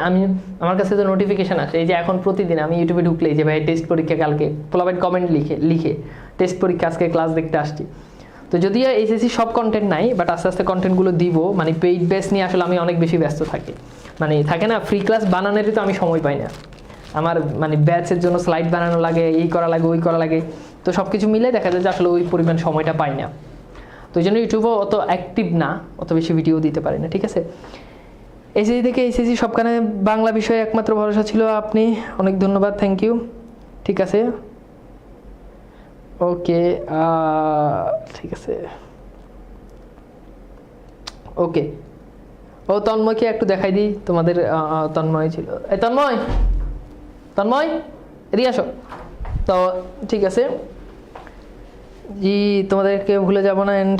Speaker 1: আমার কাছে তো নোটিফিকেশান আসে, এই যে এখন প্রতিদিন আমি ইউটিউবে ঢুকলেই যে ভাই টেস্ট পরীক্ষা কালকে, পোলাবাইন কমেন্ট লিখে টেস্ট পরীক্ষা আজকে ক্লাস দেখতে আসছি। তো যদিও এইচএসসি সব কন্টেন্ট নাই, বাট আস্তে আস্তে কন্টেন্টগুলো দিব, মানে পেইড বেস নিয়ে আসলে আমি অনেক বেশি ব্যস্ত থাকি, মানে থাকে না ফ্রি ক্লাস বানানোরই তো আমি সময় পাই না, আমার মানে ব্যাচের জন্য স্লাইড বানানো লাগে, এই করা লাগে ওই করা লাগে, তো সব কিছু মিলে দেখা যায় যে আসলে ওই পরিমাণ সময়টা পাই না। তো ওই জন্য ইউটিউবেও অত অ্যাক্টিভ না, অত বেশি ভিডিও দিতে পারি না। ঠিক আছে, এসএসসি থেকে এইচএসসি সবখানে বাংলা বিষয়ে একমাত্র ভরসা ছিল আপনি, অনেক ধন্যবাদ, থ্যাংক ইউ। ঠিক আছে, ওকে, ঠিক আছে, ওকে। ও তন্ময়কে একটু দেখাই দিই তোমাদের, তন্ময় ছিল, এই তন্ময় এদিকে আসো। তো ঠিক আছে জি, তোমাদেরকে ভুলে যাব না। অ্যান্ড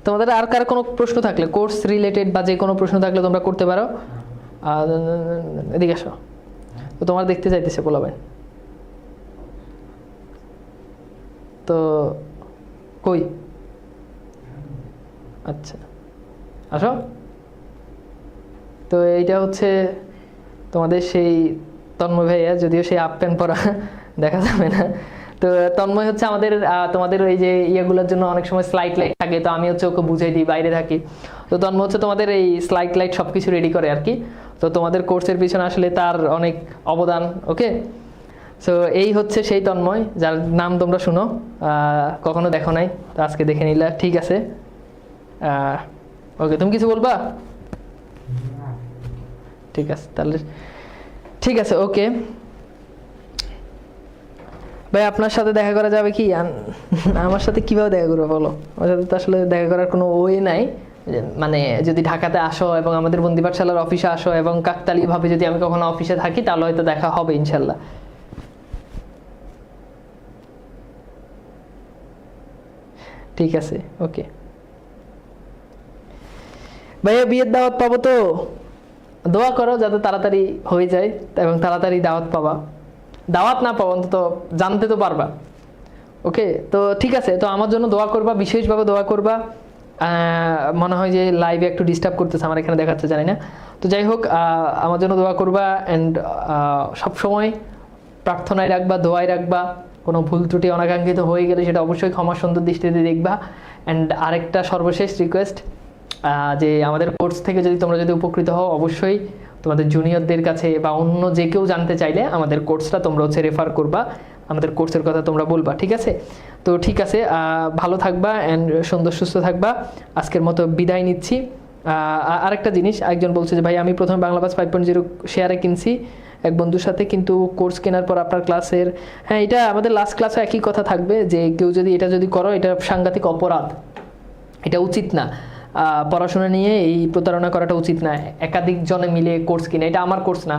Speaker 1: তোমাদের আর কার কোনো প্রশ্ন থাকলে, কোর্স রিলেটেড বা যে কোনো প্রশ্ন থাকলে তোমরা করতে পারো। এদিকে আসো, তো তোমার দেখতে চাইতেছে বলাবেন, তো কই, আচ্ছা আসো। তো এইটা হচ্ছে তোমাদের সেই তন্ময় ভাইয়া, যদিও সেই আপ প্যান্ট পরা দেখা যাবে না। তো তন্ময় হচ্ছে আমাদের তোমাদের ওই যে ইয়েগুলোর জন্য অনেক সময় স্লাইড লাইট থাকে, তো আমি হচ্ছে ওকে বুঝাই দিই, বাইরে থাকি। তো তন্ময় হচ্ছে তোমাদের এই স্লাইড লাইট সব কিছু রেডি করে আর কি। তো তোমাদের কোর্সের পিছনে আসলে তার অনেক অবদান। ওকে, সো এই হচ্ছে সেই তন্ময় যার নাম তোমরা শুনো, কখনো দেখো নাই, তো আজকে দেখে নিলা, ঠিক আছে। ওকে, তুমি কিছু বলবা? ঠিক আছে তাহলে, ঠিক আছে, ওকে ভাই, আপনার সাথে দেখা করা যাবে কি? আমার সাথে কিভাবে দেখা করবো বলো? আমার সাথে তো আসলে দেখা করার কোনো ওয়ে নাই। মানে যদি ঢাকাতে আসো এবং আমাদের বন্দি পাঠশালার অফিসে আসো এবং কাকতালীয়ভাবে যদি আমি কখনো অফিসে থাকি, তাহলে হয়তো দেখা হবে ইনশাল্লাহ। ঠিক আছে, ওকে ভাইয়া, বিয়ের দাওয়াত পাবো তো? দোয়া করো যাতে তাড়াতাড়ি হয়ে যায় এবং তাড়াতাড়ি দাওয়াত পাবা। দাওয়াত না পাবো অন্তত জানতে তো পারবা। ওকে, তো ঠিক আছে, তো আমার জন্য দোয়া করবা, বিশেষভাবে দোয়া করবা। মনে হয় যে লাইভে একটু ডিস্টার্ব করতেছে, আমার এখানে দেখাচ্ছে, জানি না। তো যাই হোক, আমার জন্য দোয়া করবা অ্যান্ড সবসময় প্রার্থনায় রাখবা, দোয়ায় রাখবা। কোনো ভুল ত্রুটি অনাকাঙ্ক্ষিত হয়ে গেলে সেটা অবশ্যই ক্ষমা সুন্দর দৃষ্টিতে দেখবা। অ্যান্ড আরেকটা সর্বশেষ রিকোয়েস্ট, যে আমাদের কোর্স থেকে তোমরা যদি উপকৃত হও, অবশ্যই তোমাদের জুনিয়রদের কাছে বা অন্য যে কেউ জানতে চাইলে আমাদের কোর্সটা তোমরা হচ্ছে রেফার করবা, আমাদের কোর্সের কথা তোমরা বলবা, ঠিক আছে? তো ঠিক আছে, ভালো থাকবা অ্যান্ড সুন্দর সুস্থ থাকবা। আজকের মতো বিদায় নিচ্ছি। আরেকটা জিনিস, একজন বলছে যে ভাই আমি প্রথমে বাংলা বাস 5.0 শেয়ারে কিনছি এক বন্ধুর সাথে, কিন্তু কোর্স কেনার পর আপনার ক্লাসের, হ্যাঁ এটা আমাদের লাস্ট ক্লাসে একই কথা থাকবে যে কেউ যদি এটা করো, এটা সাংঘাতিক অপরাধ, এটা উচিত না। পড়াশোনা নিয়ে এই প্রতারণা করাটা উচিত না। একাধিক জনে মিলে কোর্স কিনে, এটা আমার কোর্স না।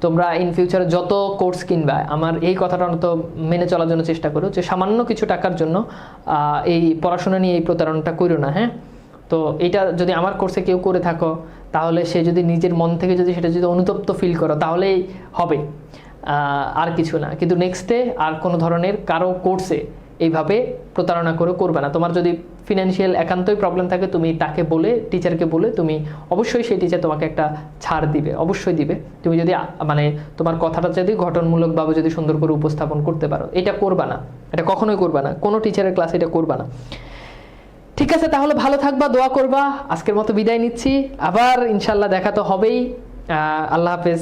Speaker 1: তোমরা ইন ফিউচারে যত কোর্স কিনবা, আমার এই কথাটা অন্তত মেনে চলার জন্য চেষ্টা করো যে সামান্য কিছু টাকার জন্য এই পড়াশোনা নিয়ে এই প্রতারণাটা করো না, হ্যাঁ? তো এটা যদি আমার কোর্সে কেউ করে থাকো, তাহলে সে যদি নিজের মন থেকে সেটা অনুতপ্ত ফিল করো, তাহলেই হবে, আর কিছু না। কিন্তু নেক্সটে আর কোনো ধরনের কারো কোর্সে এইভাবে প্রতারণা করে করবে না। তোমার যদি ফিনান্সিয়াল একান্তই প্রবলেম থাকে, তুমি তাকে বলে, টিচারকে বলে, তুমি অবশ্যই সেই টিচার তোমাকে একটা ছাড় দিবে, অবশ্যই দিবে। তুমি যদি মানে তোমার কথাটা যদি গঠনমূলকভাবে যদি সুন্দর করে উপস্থাপন করতে পারো, এটা করবা না, এটা কখনোই করবা না, কোনো টিচারের ক্লাসে এটা করবা না। ঠিক আছে, তাহলে ভালো থাকবা, দোয়া করবা। আজকের মতো বিদায় নিচ্ছি, আবার ইনশাল্লাহ দেখা তো হবেই। আল্লাহ হাফেজ।